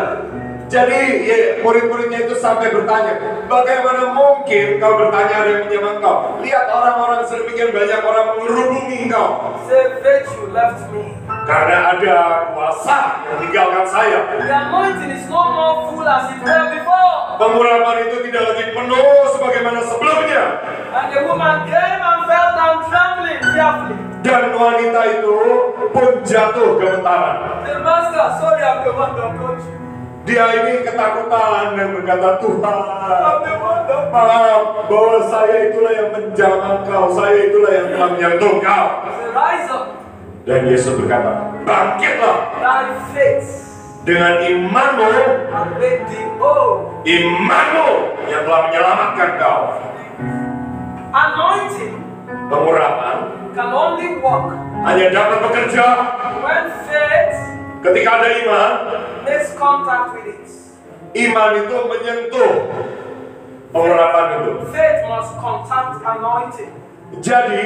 Jadi ya, murid-muridnya itu sampai bertanya, bagaimana mungkin kau bertanya ada yang menyamar kau? Lihat orang-orang sedemikian banyak orang mengerubungi kau. Say, faith, you left me. Karena ada kuasa yang meninggalkan saya. The anointing is no more full as it were before. Pengurapan itu tidak lagi penuh sebagaimana sebelumnya. And the woman came and fell down trembling fearfully. Dan wanita itu pun jatuh gemetaran. The master, sorry, I'm the one that brought you. Dia ini ketakutan dan berkata, Tuhan, I'm the one that maaf bahwa saya itulah yang menjamah kau, saya itulah yang telah menyentuh kau. Say, rise up. Dan Yesus berkata, bangkitlah Thy faith dengan imanmu, and made thee whole. imanmu yang telah menyelamatkan kau. Anointing Pengurapan can only work hanya dapat bekerja when faith ketika ada iman. makes contact with it. Iman itu menyentuh pengurapan itu. Faith must contact anointing. Jadi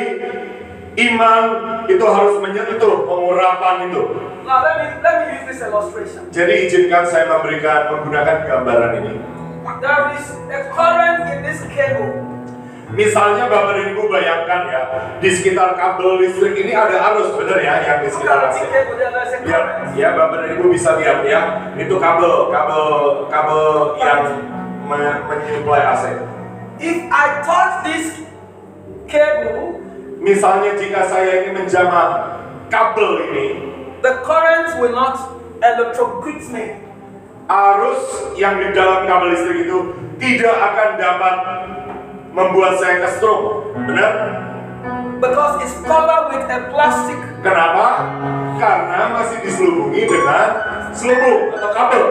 iman itu harus menyentuh pengurapan itu. Now let me use this illustration. Jadi izinkan saya menggunakan gambaran ini. There is a current in this cable. Misalnya Bapak dan Ibu bayangkan ya, di sekitar kabel listrik ini ada arus, bener ya, yang di Look sekitar at the sini. cable there, there's a Ya, current. ya Bapak dan Ibu bisa lihat ya, itu kabel yang menyuplai AC. If I touch this cable, Misalnya jika saya ini menjamah kabel ini, the current will not electrocute me. arus yang di dalam kabel listrik itu tidak akan dapat membuat saya kesetrum, benar? Because it's covered with a plastic. Kenapa? Karena masih diselubungi dengan selubung atau kabel,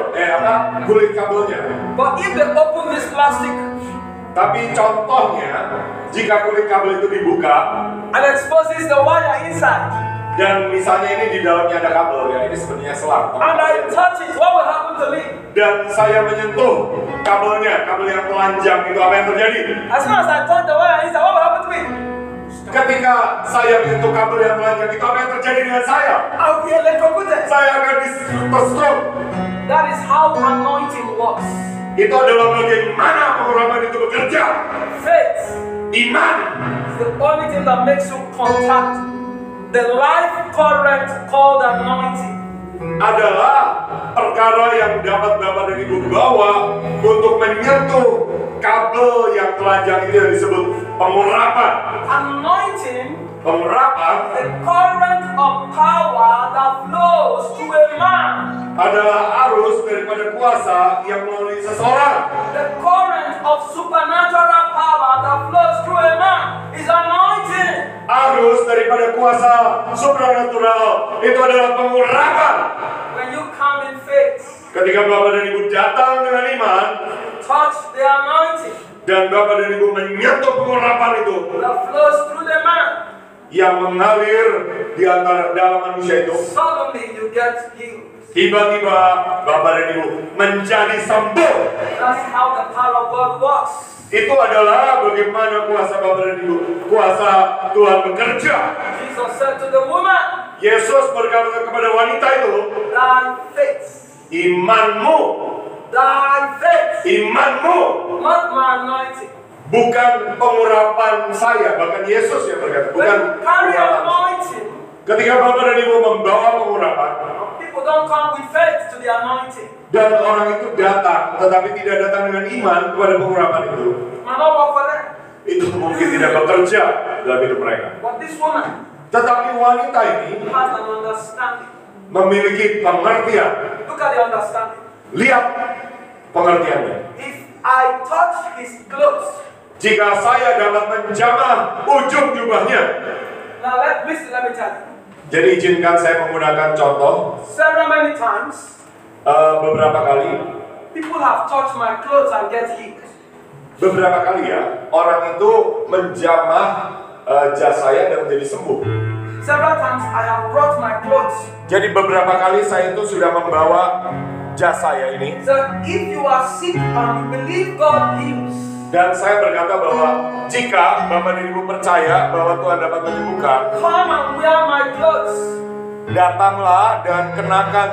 kulit kabelnya. But if they open this plastic Tapi contohnya, jika kulit kabel itu dibuka and exposes the wire inside, dan misalnya ini di dalamnya ada kabel, ya ini sebenarnya selang. and I touch it, what will happen to me? Dan saya menyentuh kabelnya, kabel yang telanjang itu, apa yang terjadi? As soon as I touch the wire inside, what will happen to me? Ketika saya menyentuh kabel yang telanjang itu, apa yang terjadi dengan saya? I'll be electrocuted. Saya akan tersetrum. That is how anointing works. Itu adalah bagaimana pengurapan itu bekerja. Faith Iman is the only thing that makes you contact the life current called anointing. adalah perkara yang dapat Bapak dan Ibu bawa untuk menyentuh kabel yang telanjang itu yang disebut pengurapan. Anointing, Pengurapan the current of power that flows through a man. adalah arus daripada kuasa yang melalui seseorang. The current of supernatural power that flows through a man is anointing. Arus daripada kuasa supranatural itu adalah pengurapan. When you come in faith, Ketika Bapak dan Ibu datang dengan iman touch the anointing dan Bapak dan Ibu menyentuh pengurapan itu that flows through the man, yang mengalir di antara dalam manusia itu, suddenly you get healed. tiba-tiba Bapak dan Ibu menjadi sembuh. That's how the power of God works. Itu adalah bagaimana kuasa Bapak dan Ibu, kuasa Tuhan bekerja. Jesus said to the woman, Yesus berkata kepada wanita itu, thy faith, imanmu, thy faith, imanmu, not my anointing. bukan pengurapan saya, bahkan Yesus yang berkata, When bukan you carry pengurapan. anointing, Ketika Bapak dan Ibu membawa pengurapan, people don't come with faith to the anointing. dan orang itu datang, tetapi tidak datang dengan iman kepada pengurapan itu, It might not work for them. itu mungkin tidak bekerja dalam hidup mereka. But this woman Tetapi wanita ini has an understanding. memiliki pengertian. Look at the understanding. Lihat pengertiannya. If I touch his clothes, Jika saya dapat menjamah ujung jubahnya. now let me tell you. Jadi izinkan saya menggunakan contoh. Several many times, Beberapa kali, people have touched my clothes and get healed. beberapa kali ya, orang itu menjamah jas saya dan menjadi sembuh. Several times I have brought my clothes. Jadi beberapa kali saya itu sudah membawa jas saya ini. So if you are sick and you believe God heals, Dan saya berkata bahwa jika Bapak dan Ibu percaya bahwa Tuhan dapat menyembuhkan, come and wear my clothes. datanglah dan kenakan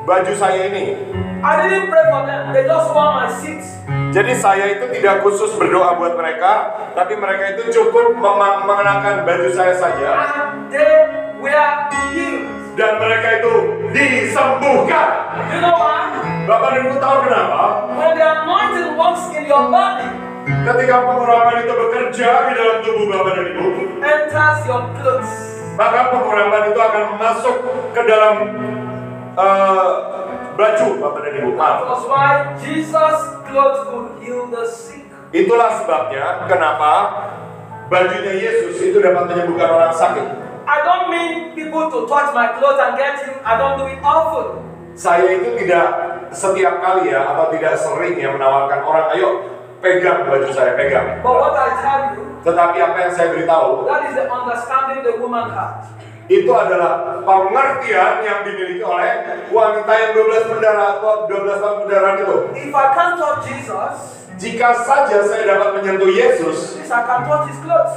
baju saya ini. I didn't pray for them. They just want my seat. Jadi saya itu tidak khusus berdoa buat mereka, tapi mereka itu cukup mengenakan baju saya saja. And they were healed. Dan mereka itu disembuhkan. You know why? Bapak dan Ibu tahu kenapa? When the anointing works in your body, Ketika pengurapan itu bekerja di dalam tubuh Bapak dan Ibu, enters your clothes. maka pengurapan itu akan masuk ke dalam baju Bapak dan Ibu. That's why Jesus' clothes could heal the sick. Itulah sebabnya kenapa bajunya Yesus itu dapat menyembuhkan orang sakit. I don't mean people to touch my clothes and get healed. I don't do it often. Saya itu tidak setiap kali ya, atau tidak sering ya menawarkan orang, ayo pegang baju saya, pegang. But what I tell you, Tetapi apa yang saya beritahu, that is the understanding the woman had. itu adalah pengertian yang dimiliki oleh wanita yang 12 berdarah atau 12 tahun berdarah itu. If I can't touch Jesus, Jika saja saya dapat menyentuh Yesus, at least I can touch his clothes.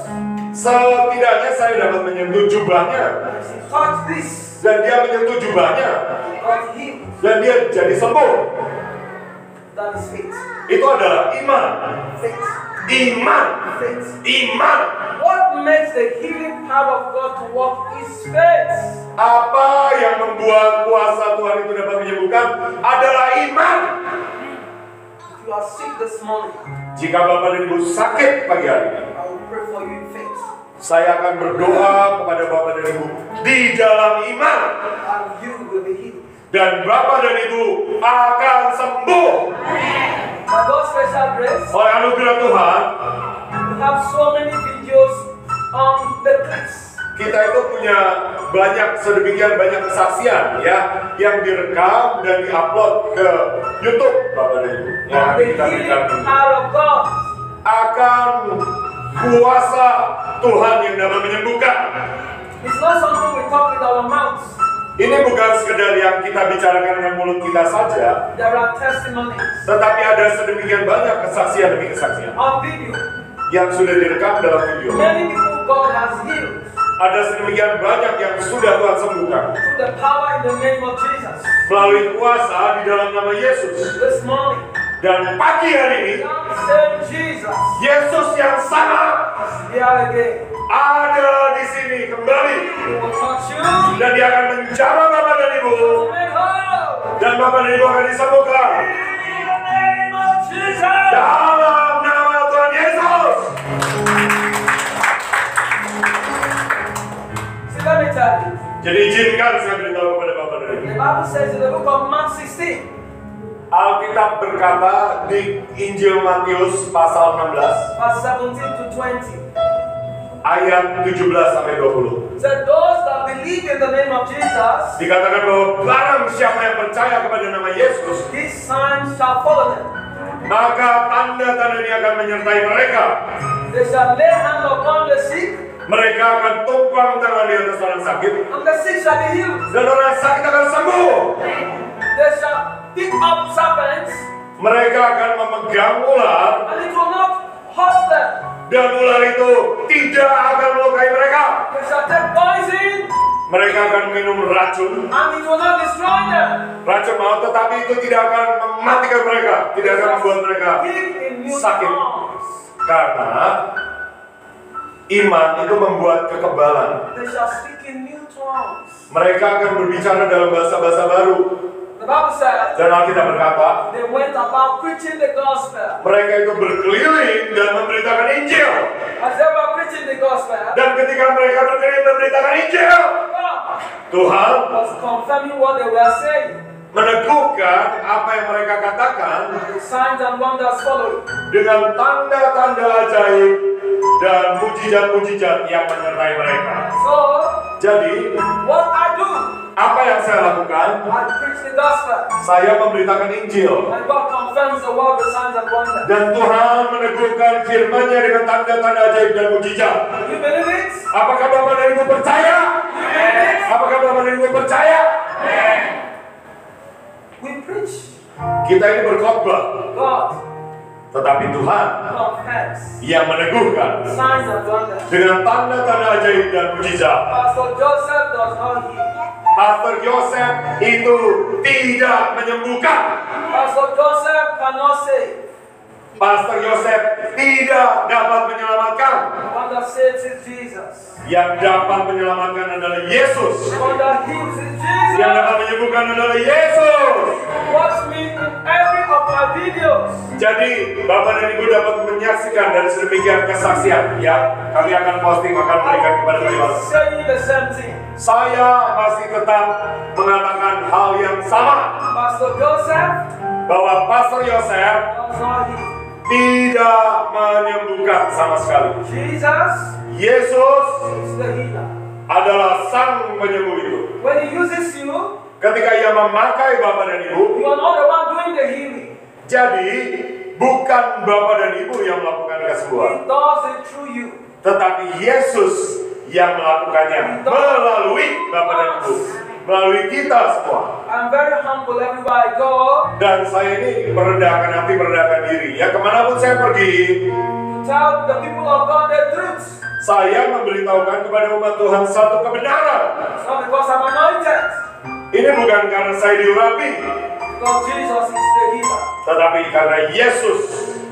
setidaknya saya dapat menyentuh jubahnya. He touched this, Dan dia menyentuh jubahnya. got healed. Dan dia jadi sembuh. That is faith. Itu adalah iman. Faith. Iman. Faith. Iman. What makes the healing power of God to work is faith. Apa yang membuat kuasa Tuhan itu dapat menyembuhkan adalah iman. If you are sick this morning, Jika Bapak dan Ibu sakit pagi hari ini, I will pray for you in faith. saya akan berdoa kepada Bapak dan Ibu di dalam iman. And you will be healed. Dan Bapak dan Ibu akan sembuh. By God's special grace, Oleh anugerah Tuhan, we have so many videos on the clips. kita itu punya sedemikian banyak kesaksian ya, yang direkam dan diupload ke YouTube Bapak dan Ibu. Yang The kita berikan healing power of God. akan kuasa Tuhan yang dapat menyembuhkan. It's not something we talk with our mouths. Ini bukan sekedar yang kita bicarakan dengan mulut kita saja, There are testimonies tetapi ada sedemikian banyak kesaksian demi kesaksian on video. yang sudah direkam dalam video. Many people God has healed Ada sedemikian banyak yang sudah Tuhan sembuhkan through the power in the name of Jesus. melalui kuasa di dalam nama Yesus. This morning, Dan pagi hari ini, that same Jesus Yesus yang sama is here again. ada di sini kembali. He will touch you Dan dia akan menjamah Bapak dan Ibu. to make whole. Dan Bapak dan Ibu akan disembuhkan. In the name of Jesus. Dalam nama Tuhan Yesus. See, let me tell you. Jadi izinkan saya beritahu kepada Bapak dan Ibu. The Bible says in the book of Mark 16, Alkitab berkata di Injil Matius pasal 16 verse 17 to 20, ayat 17 sampai 20. that those that believe in the name of Jesus, Dikatakan bahwa barang siapa yang percaya kepada nama Yesus, these signs shall follow them. maka tanda-tanda ini akan menyertai mereka. They shall lay hand upon the sick, Mereka akan tumpang tangan di atas orang sakit, and the sick shall be healed. dan orang sakit akan sembuh. They shall pick up serpents, Mereka akan memegang ular, and it will not hurt them. dan ular itu tidak akan melukai mereka. They shall take poison, Mereka akan minum racun, and it will not destroy them. racun maut, tetapi itu tidak akan mematikan mereka, tidak akan membuat mereka Speak in new sakit. tongues. Karena iman itu membuat kekebalan. They shall speak in new tongues. Mereka akan berbicara dalam bahasa-bahasa baru. The Bible says Dan Alkitab berkata, they went about preaching the gospel. mereka itu berkeliling dan memberitakan Injil. As they were preaching the gospel, Dan ketika mereka berkeliling memberitakan Injil, God Tuhan was confirming what they were saying. meneguhkan apa yang mereka katakan The signs and wonders followed. dengan tanda-tanda ajaib dan mujizat-mujizat yang menyertai mereka. So, Jadi, what I do, apa yang saya lakukan? I preach the gospel. Saya memberitakan Injil. And God confirms the word with signs and wonders. Dan Tuhan meneguhkan firman-Nya dengan tanda-tanda ajaib dan mujizat. Do you believe it? Apakah Bapak dan Ibu percaya? Apakah Bapak dan Ibu percaya? We preach. Kita ini berkhotbah, God tetapi Tuhan confirms yang meneguhkan signs and wonders. dengan tanda-tanda ajaib dan mujizat. Pastor Joseph does not heal. Pastor Joseph itu tidak menyembuhkan. Pastor Joseph cannot save. Pastor Joseph tidak dapat menyelamatkan. What that saves is Jesus. Yang dapat menyelamatkan adalah Yesus. What that heals is Jesus. Yang dapat menyembuhkan adalah Yesus. Watch me in every of my videos. Jadi Bapak dan Ibu dapat menyaksikan dari sedemikian kesaksian yang kami akan posting, akan berikan kepada kalian. Saying the same thing. Saya masih tetap mengatakan hal yang sama, Pastor Joseph bahwa Pastor Yosef does not heal. tidak menyembuhkan sama sekali. Jesus Yesus is the healer. adalah sang penyembuh itu. When he uses you, Ketika ia memakai Bapak dan Ibu, you are not the one doing the healing. jadi bukan Bapak dan Ibu yang melakukan kesembuhan, He does it through you. tetapi Yesus yang melakukannya melalui Bapak dan Ibu, melalui kita semua. I'm very humble everywhere I go Dan saya ini merendahkan hati, merendahkan diri. Ya kemanapun saya pergi, to tell the people of God the truth. saya memberitahukan kepada umat Tuhan satu kebenaran. It's not because I'm anointed, Ini bukan karena saya diurapi, because Jesus is the healer. tetapi karena Yesus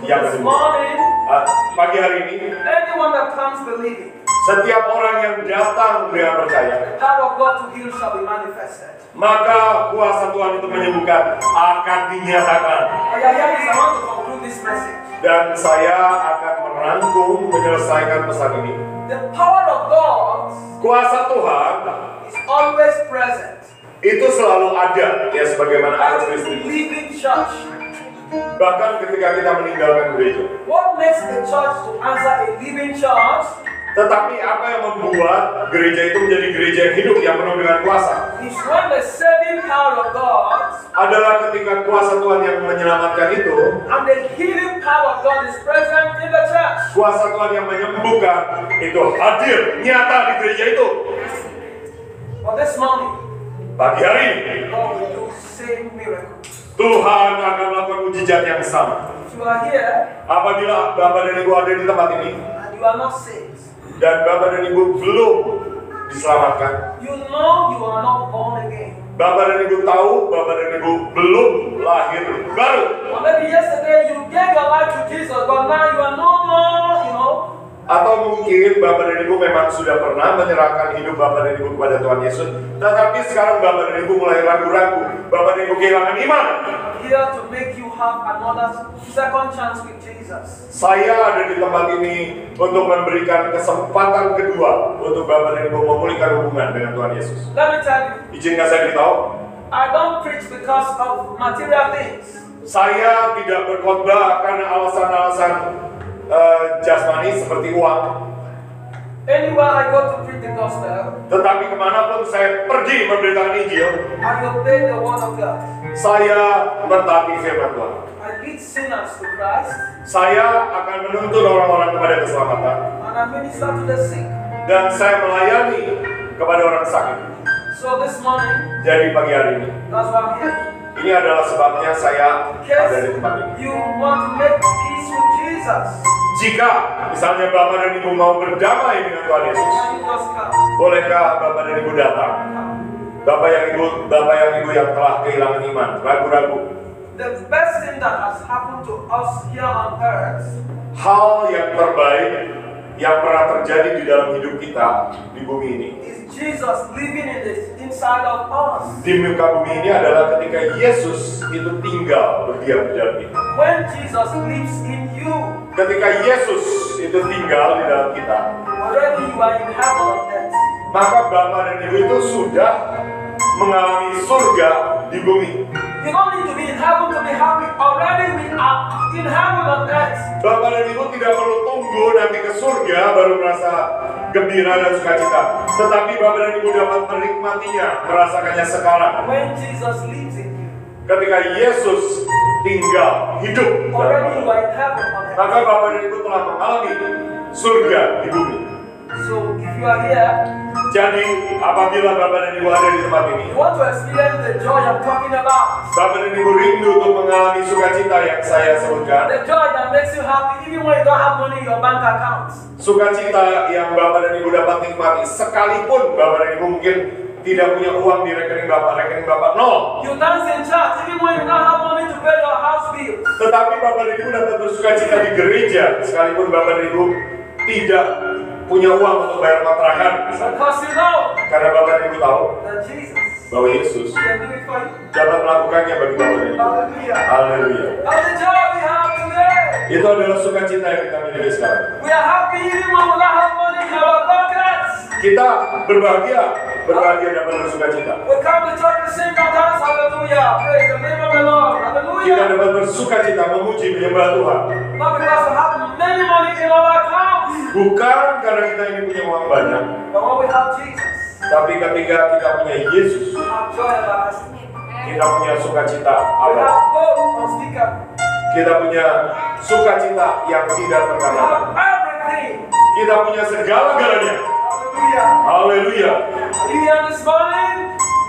yang This menyembuh. morning, Pagi hari ini, anyone that comes believing, setiap orang yang datang dengan percaya, the power of God to heal shall be manifested. maka kuasa Tuhan untuk menyembuhkan akan dinyatakan. I want to conclude this message. Dan saya akan merangkum, menyelesaikan pesan ini. The power of God Kuasa Tuhan is always present. itu selalu ada, ya sebagaimana ayat As Kristus. we live in church, Bahkan ketika kita meninggalkan gereja. what makes a church to answer a living church Tetapi apa yang membuat gereja itu menjadi gereja yang hidup, yang penuh dengan kuasa, is when the saving power of God adalah ketika kuasa Tuhan yang menyelamatkan itu, and the healing power of God is present in the church. kuasa Tuhan yang menyembuhkan itu hadir, nyata di gereja itu. But this morning, Pagi hari ini, God will do same miracle. Tuhan akan melakukan mujizat yang sama. If you are here Apabila Bapak dan Ibu ada di tempat ini, and you are not saved, dan Bapak dan Ibu belum diselamatkan, you know you are not born again. Bapak dan Ibu tahu, Bapak dan Ibu belum lahir baru. Or maybe yesterday you gave your life to Jesus, but now you are no more, Atau mungkin Bapak dan Ibu memang sudah pernah menyerahkan hidup Bapak dan Ibu kepada Tuhan Yesus, tetapi sekarang Bapak dan Ibu mulai ragu-ragu, Bapak dan Ibu kehilangan iman. here to make you have another second chance with Jesus. Saya ada di tempat ini untuk memberikan kesempatan kedua untuk Bapak dan Ibu memulihkan hubungan dengan Tuhan Yesus. Let me tell you, Izinkan saya beritahu, I don't preach because of material things. saya tidak berkhotbah karena alasan-alasan jasmani seperti uang. Anywhere I go to preach the gospel, Tetapi kemanapun saya pergi memberitakan Injil, I obey the word of God. saya mentaati firman Tuhan. I lead sinners to Christ, Saya akan menuntun orang-orang kepada keselamatan, and I minister to the sick. dan saya melayani kepada orang sakit. So this morning, Jadi pagi hari ini, that's why I'm here. ini adalah sebabnya saya ada di tempat ini. You want to make peace with Jesus, Jika misalnya Bapak dan Ibu mau berdamai dengan Tuhan Yesus, can you just come? bolehkah Bapak dan Ibu datang? Bapak yang Ibu yang telah kehilangan iman, ragu-ragu. The best thing that has happened to us here on earth Hal yang terbaik yang pernah terjadi di dalam hidup kita di bumi ini, is Jesus living in the inside of us. di muka bumi ini adalah ketika Yesus itu tinggal berdiam di dalam kita. When Jesus lives in you, Ketika Yesus itu tinggal di dalam kita, already you are in heaven on earth. maka Bapak dan Ibu itu sudah mengalami surga di bumi. You don't need to be in heaven to be happy. Already we are in heaven on earth. Bapak dan Ibu tidak perlu tunggu nanti ke surga baru merasa gembira dan sukacita. Tetapi Bapak dan Ibu dapat menikmatinya, merasakannya sekarang. When Jesus lives in you, Ketika Yesus tinggal hidup dalam already you kita, are in heaven on earth. maka Bapak dan Ibu telah mengalami surga di bumi. So if you are here, Jadi apabila Bapak dan Ibu ada di tempat ini, you want to experience the joy I'm talking about. Bapak dan Ibu rindu untuk mengalami sukacita yang saya sebutkan. The joy that makes you happy even when you don't have money in your bank account. Sukacita yang Bapak dan Ibu dapat nikmati sekalipun Bapak dan Ibu mungkin tidak punya uang di rekening Bapak nol. You dance in church even when you don't have money to pay your house bill. Tetapi Bapak dan Ibu dapat bersukacita di gereja, sekalipun Bapak dan Ibu tidak punya uang untuk bayar kontrakan. Because you know Karena Bapak dan Ibu tahu that Jesus bahwa Yesus can do it for you. dapat melakukannya bagi Bapak dan Ibu. Hallelujah. Haleluya. That's the joy we have today. Itu adalah sukacita yang kita miliki sekarang. We are happy even when we don't have money in our pockets. Kita berbahagia dapat bersukacita. We come to church to sing and dance. Hallelujah. Praise the name of the Lord. Kita Hallelujah. dapat bersukacita memuji menyembah Tuhan. Not because we have many money in our accounts, Bukan karena kita ini punya uang banyak, but when we have Jesus, tapi ketika kita punya Yesus, we have joy everlasting. kita punya sukacita We abadi. have hope unspeakable. Kita punya sukacita yang tidak We terkata. have everything. Kita punya segala-galanya. Hallelujah. Haleluya. Are you here this morning?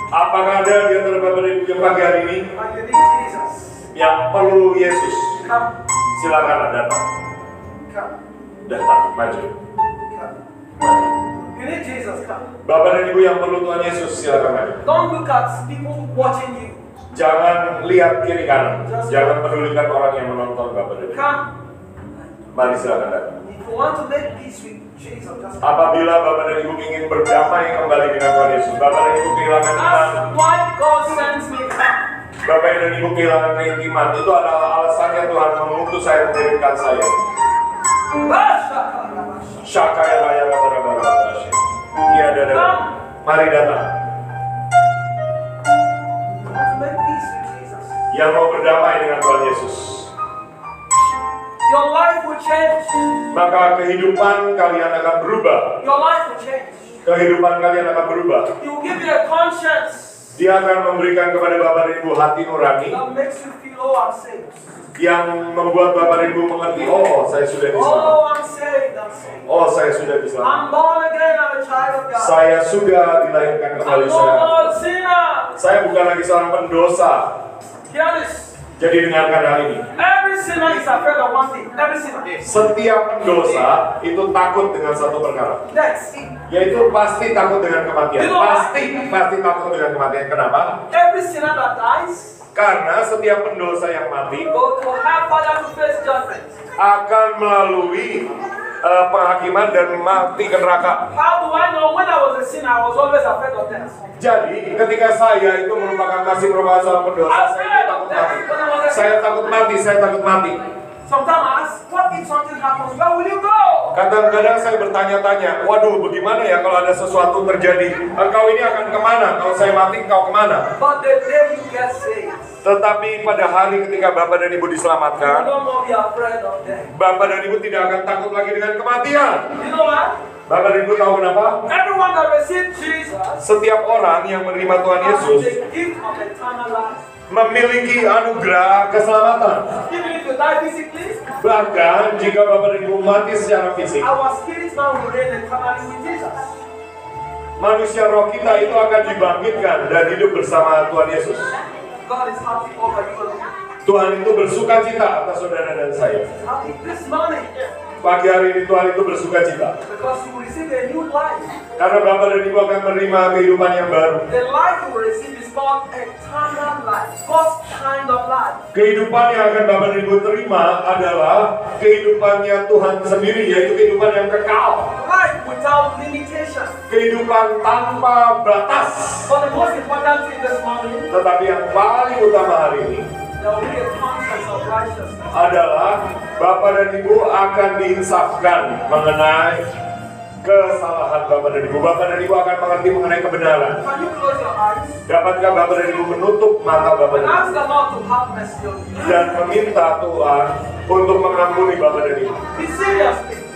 Apakah ada di antara Bapak dan Ibu yang pagi hari ini And you need Jesus. yang perlu Yesus? Come, Silakan datang, come, maju. come. You need Jesus. Come. Bapak dan Ibu yang perlu Tuhan Yesus, silakan maju. Don't look at people watching you. Jangan lihat kiri kanan. Jangan pedulikan orang yang menonton Bapak dan Ibu. Come. Mari silakan datang. If you want to make peace with Jesus, just come. Apabila Bapak dan Ibu ingin berdamai kembali dengan Tuhan Yesus, Bapak dan Ibu kehilangan iman, That's why God sends me. Come. Bapak dan Ibu kehilangan keintiman, itu adalah alasannya Tuhan mengutus saya, mengirimkan saya. Syakaya raya raba-raba. Tiada ada. Mari datang. To make peace with Jesus. Yang mau berdamai dengan Tuhan Yesus, Your life will change. maka kehidupan kalian akan berubah. Your life will change. Kehidupan kalian akan berubah. He will give you a conscience Dia akan memberikan kepada Bapak dan Ibu hati nurani that makes you feel, oh, I'm saved. yang membuat Bapak dan Ibu mengerti, oh saya sudah diselamatkan. Oh, I'm saved. I'm saved. Oh saya sudah diselamatkan. I'm born again. I'm a child of God. Saya sudah dilahirkan kembali. I'm no more a sinner. Saya bukan lagi seorang pendosa. Hear this. Jadi dengarkan hal ini. Every sinner is afraid of one thing. Every sinner. Setiap pendosa itu takut dengan satu perkara, Next. yaitu pasti takut dengan kematian. Pasti takut dengan kematian. Kenapa? Every sinner that dies Karena setiap pendosa yang mati go to have Father to face judgment. akan melalui penghakiman dan mati ke neraka. How do I know when I was a sinner? I was always afraid of death. Jadi ketika saya itu masih merupakan seorang pendosa, saya takut mati. Saya takut mati. Sometimes I ask, what if something happens? Where will you go? Kadang-kadang saya bertanya-tanya, waduh bagaimana ya kalau ada sesuatu terjadi? Engkau ini akan kemana? Kalau saya mati, engkau kemana? But the day you get saved, Tetapi pada hari ketika Bapak dan Ibu you diselamatkan, no more be afraid of death. Bapak dan Ibu tidak akan takut lagi dengan kematian. You know what? Bapak dan Ibu tahu kenapa? Everyone that receives Jesus Setiap orang yang menerima Tuhan has Yesus the gift of eternal life. memiliki anugerah keselamatan. Even if you die physically, Bahkan jika Bapak dan Ibu mati secara fisik, our spirits now will reign eternally with Jesus. manusia roh kita itu akan dibangkitkan dan hidup bersama Tuhan Yesus. God is happy over you and me. Tuhan itu bersuka cita atas saudara dan saya. Happy this morning Pagi hari ini Tuhan itu bersuka cita because you will receive a new life. karena Bapak dan Ibu akan menerima kehidupan yang baru. The life you will receive is called eternal life. God's kind of life. Kehidupan yang akan Bapak dan Ibu terima adalah kehidupannya Tuhan sendiri, yaitu kehidupan yang kekal. Life without limitation. Kehidupan tanpa batas. But the most important thing this morning, Tetapi yang paling utama hari ini there will be a conscience of righteousness. adalah Bapak dan Ibu akan diinsafkan mengenai kesalahan Bapak dan Ibu. Bapak dan Ibu akan mengerti mengenai kebenaran. Can you close your eyes Dapatkah Bapak dan Ibu menutup mata Bapak and dan Ibu ask the Lord to have mercy on you? dan meminta Tuhan untuk mengampuni Bapak dan Ibu? Be serious, please.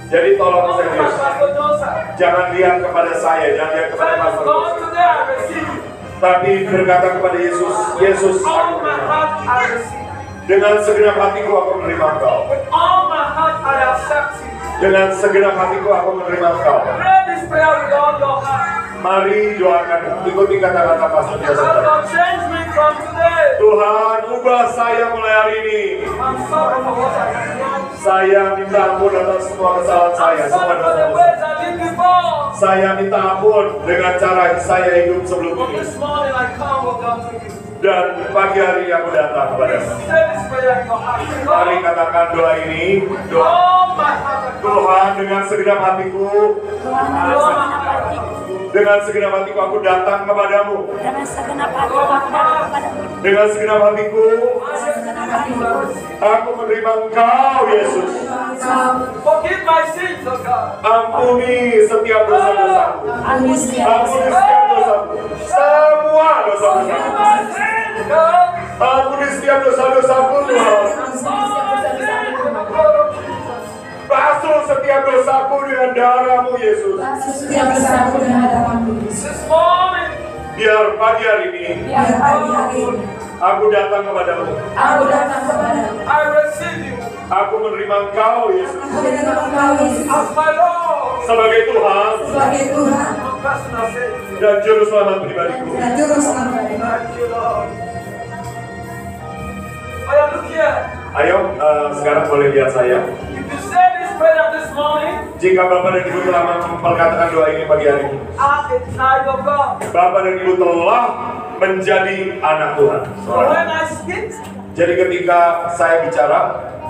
Jadi tolong Don't look at serius. Pastor Joseph. Jangan lihat kepada saya, jangan lihat kepada Praise Pastor God, Joseph. today I receive you. Tapi berkata kepada Yesus, Yesus, All aku my menerima. heart I receive. Dengan segenap hatiku aku menerima Engkau. With all my heart I accept you. Dengan segenap hatiku aku menerima Engkau. Pray this prayer with all your heart. Mari doakan, ikuti kata-kata Pastor Joseph. God, change me from today. Tuhan, ubah saya mulai hari ini. I'm sorry for what I have done. Saya minta ampun atas semua kesalahan saya, I'm semua sorry for the dosa-dosa. ways I did before. Saya minta ampun dengan cara saya hidup sebelum But ini. this morning I come, oh God, to you. Dan pagi hari aku datang Please kepadamu. say this prayer in your heart. Mari katakan doa ini. Doa. All my heart I come. Tuhan, dengan segenap hatiku, dengan segenap hatiku aku datang kepadamu. Dengan segenap hati aku datang kepadamu. Dengan segenap hatiku, aku menerima Engkau, Yesus. Forgive my sins, oh God. Ampuni setiap dosa-dosaku. Ampuni setiap Ampuni dosa. setiap dosaku. Semua Forgive dosa-dosaku. my sins, God. Ampuni setiap dosa-dosaku, Tuhan. Basuh setiap dosaku dengan darah-Mu, Yesus. Setiap dosaku dengan darah-Mu. This morning, Biar pagi hari ini, Biar pagi hari ini aku datang kepadamu. aku datang kepadamu. I receive you Aku menerima Engkau, Yesus. Aku menerima Engkau, Yesus, as my Lord Sebagai Tuhan sebagai Tuhan and personal Savior. dan Juru Selamat pribadiku. dan Juru Selamat. Thank you, Lord. Oh yeah, look here. Ayo, sekarang boleh lihat saya. If you say this prayer this morning, Jika Bapak dan Ibu telah memperkatakan doa ini pagi hari ini, I'm a child of God. Bapak dan Ibu telah menjadi anak Tuhan. So when I speak, Jadi ketika saya bicara,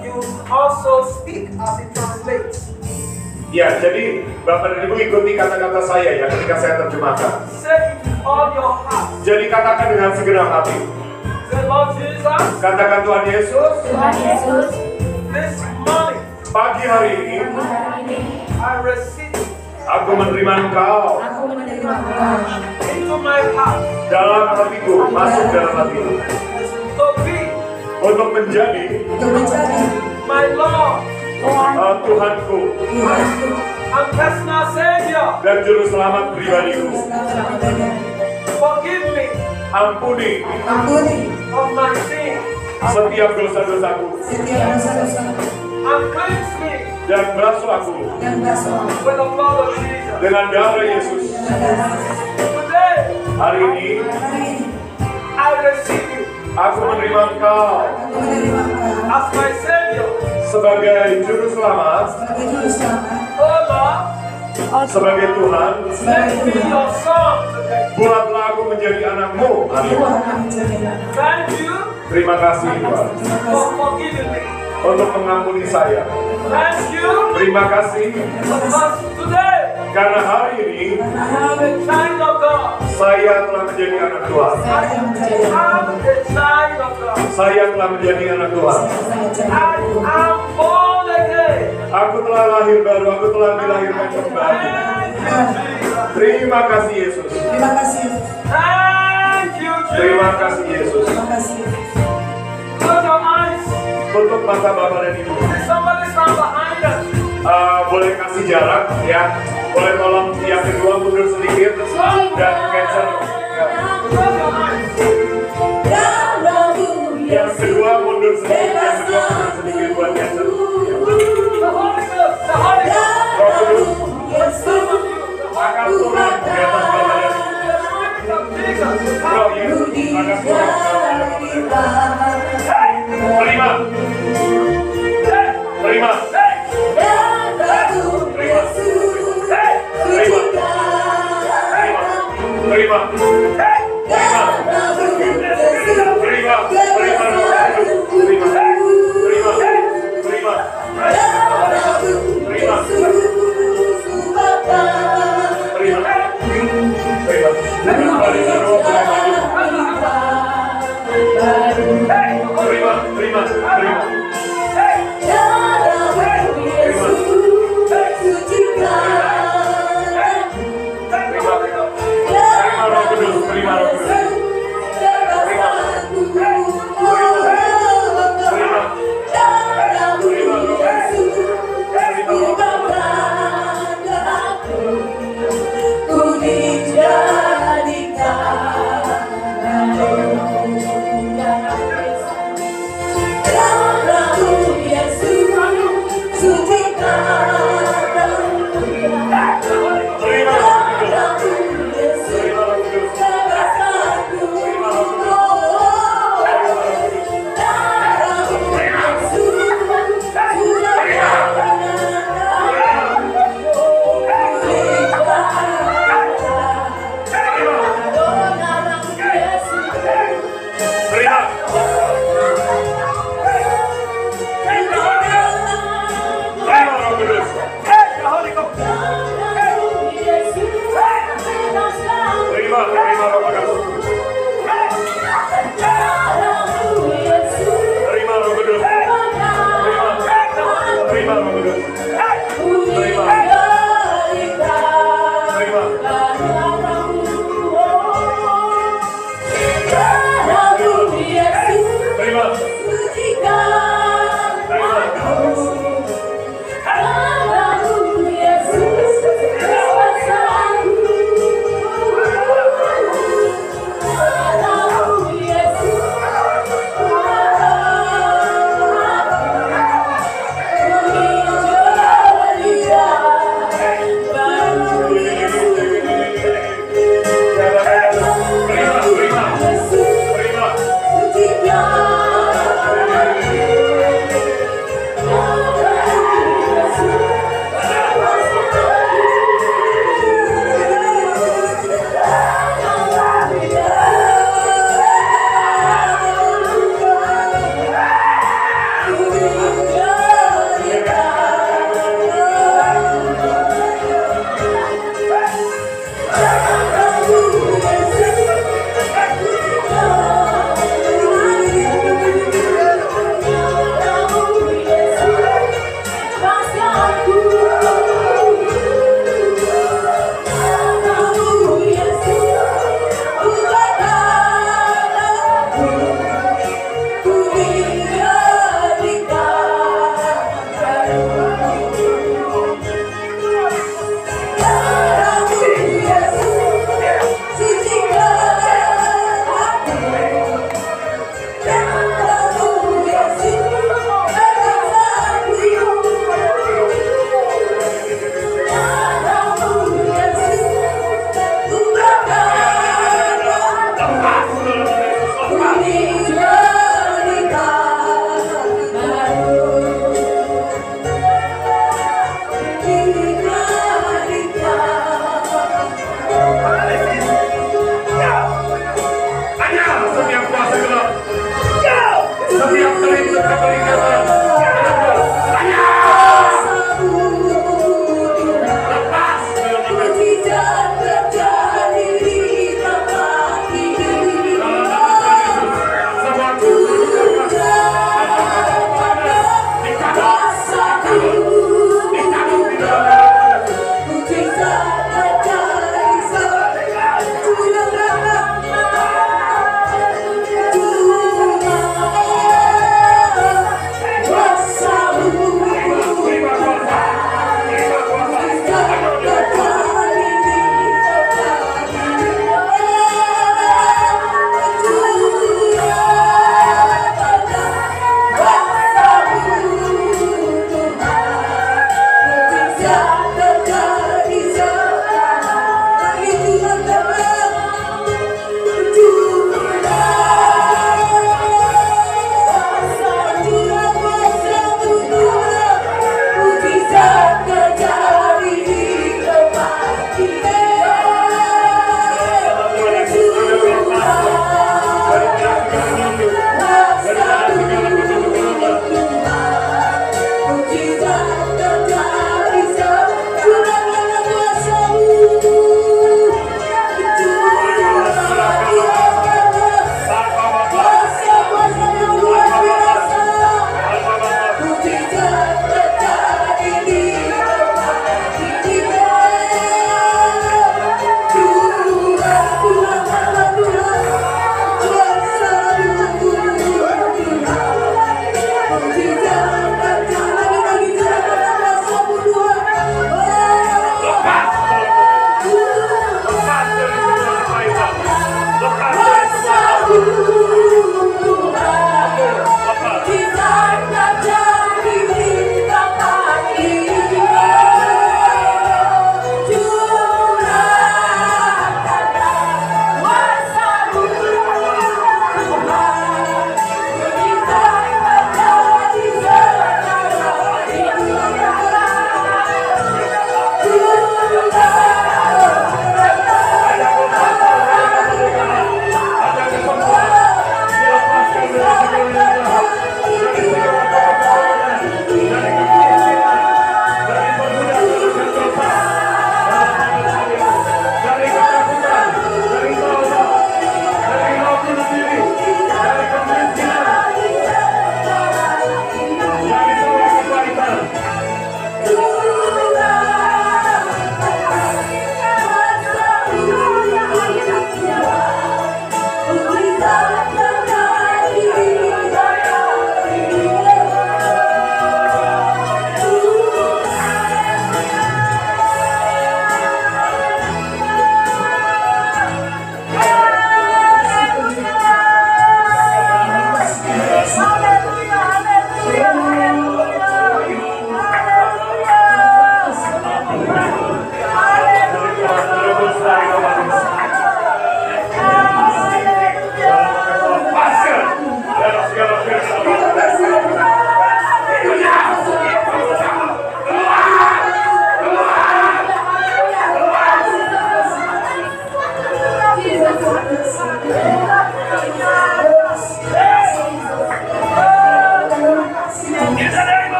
you also speak as it translates. ya jadi Bapak dan Ibu ikuti kata-kata saya ya ketika saya terjemahkan. Say it with all your heart. Jadi katakan dengan segenap hati. Say, Lord Jesus, Katakan Tuhan Yesus, Tuhan Yesus, this morning pagi hari ini hari ini I receive aku menerima Engkau aku menerima Engkau into my heart dalam hatiku, masuk dalam hatiku to be untuk menjadi untuk menjadi my Lord Tuhan, Tuhanku Tuhanku, and personal Savior. dan Juru Selamat pribadiku. Forgive me Ampuni ampuni of my sin setiap dosa-dosaku setiap dosa-dosaku and cleanse me dan basuh aku dan basuh with the blood of Jesus. dengan darah Yesus. Today, Hari ini hari ini I receive you aku menerima Engkau aku menerima Engkau as my Savior. sebagai Juru Selamat, sebagai Juru Selamat, Oh Lord, sebagai Tuhan. make me your son today. Buatlah aku menjadi anakmu hari ini. Tuhan kami menjadi anak. Thank you Terima kasih Tuhan for forgiving me. untuk mengampuni saya. Thank you Terima kasih because today karena hari ini I'm a child of God. saya telah menjadi anak Tuhan. Saya telah menjadi anak. I'm a child of God. Saya telah menjadi anak Tuhan. Saya menjadi I anak Tuhan. am born again. Aku telah lahir baru, aku telah dilahirkan kembali. Thank you, Jesus. Terima kasih Yesus. Terima kasih. Thank you, Terima Jesus. kasih Yesus. Terima kasih. Close your eyes. Tutup mata Bapak dan Ibu. Somebody stand behind us. Boleh kasih jarak ya. Boleh tolong yang kedua mundur sedikit dan cancel. Ya. Close your eyes. Yang kedua mundur sedikit, yang kedua mundur sedikit buat cancel. The Holy Ghost. The Holy Ghost. Roh Kudus Some of you. The Holy akan turun di atas Bapak dan Ibu. Spirit of Jesus. Roh Yesus akan turun di atas Bapak dan Ibu. Terima, terima, terima, Terima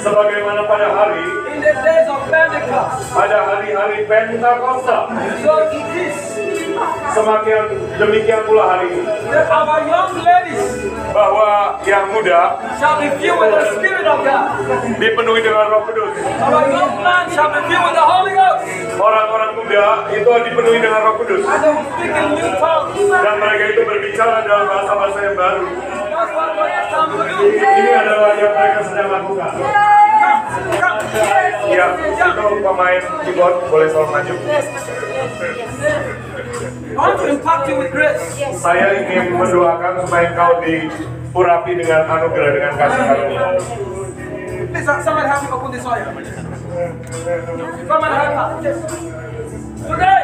Sebagaimana pada hari, in the days of Pentecost. pada hari-hari Pentakosta, So it is semakin demikian pula hari ini, that our young ladies bahwa yang muda shall be filled with the Spirit of God. dipenuhi dengan Roh Kudus. Our young man shall be filled with the Holy Ghost. Orang-orang muda itu dipenuhi dengan Roh Kudus, And they will speak in new tongues. dan mereka itu berbicara dalam bahasa-bahasa yang baru. That's what God has come to do. Ini adalah yang mereka sedang lakukan. Ya, itu pemain keyboard boleh tolong maju. I want to impact you with grace. Saya ingin mendoakan supaya engkau diurapi dengan anugerah, dengan kasih karunia. Please, somebody help me open this oil. Somebody help me. Today,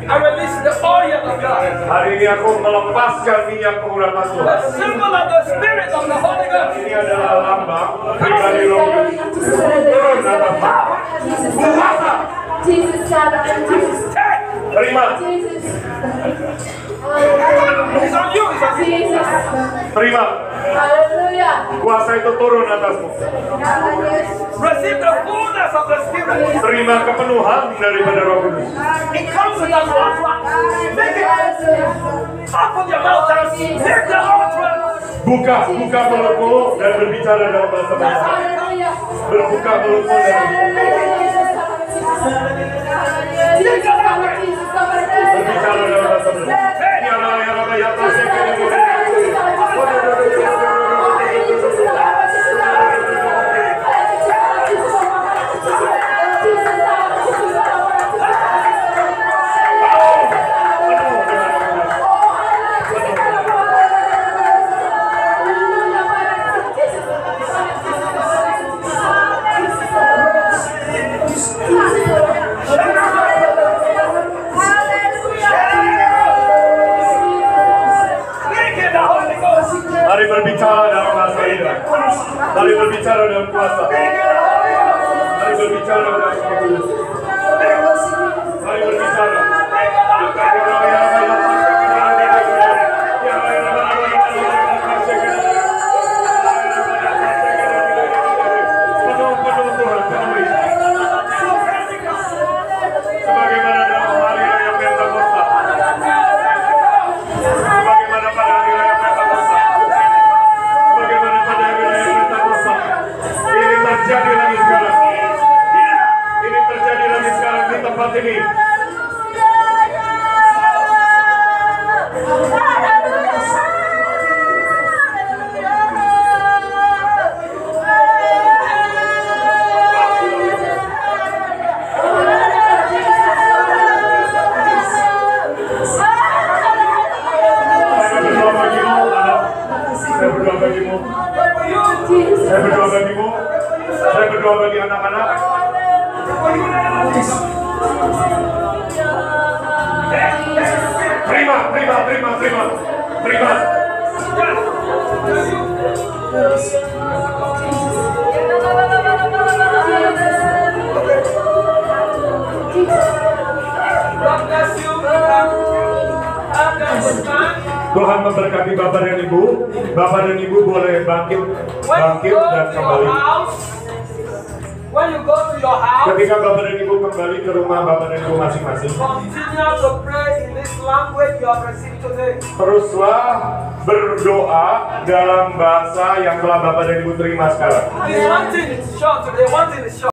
I release the oil of God. Hari ini aku melepaskan minyak pengurapan The Tuhan. symbol of the Spirit of the Holy Ghost. Ini adalah lambang pribadi Roh Kudus. Turun atas puasa. Jesus, Terima, Jesus, It's on you. It's on you. Jesus, terima. hallelujah. Kuasa itu turun atasmu. Receive the fullness of the Spirit. Terima kepenuhan daripada Roh Kudus. It comes with an utterance. Make it. Open your mouth and make the utterance. Buka mulutmu dan berbicara dalam bahasa bahasa. Hallelujah. Berbuka mulutmu dan berbicara dalam bahasa bahasa. Mari berbicara dalam bahasa Indah. Mari berbicara dalam kuasa. Mari berbicara dalam kudus. Mari berbicara. Penuh Tuhan, penuhi. Sebagaimana dalam hari raya Pentakosta. Sebagaimana pada hari raya Pentakosta. Sebagaimana pada hari raya Pentakosta. Ini terjadi lagi sekarang. Ini terjadi lagi sekarang di tempat ini. Saya berdoa bagimu. Saya berdoa bagimu. Saya berdoa bagi anak-anak. Terima. God bless you. Tuhan memberkati Bapak dan Ibu. Bapak dan Ibu boleh bangkit dan kembali. When you go to your house, Ketika Bapak dan Ibu kembali ke rumah Bapak dan Ibu masing-masing, continue to pray in this language you have received today. teruslah berdoa dalam bahasa yang telah Bapak dan Ibu terima sekarang. One thing is short today, one thing is short.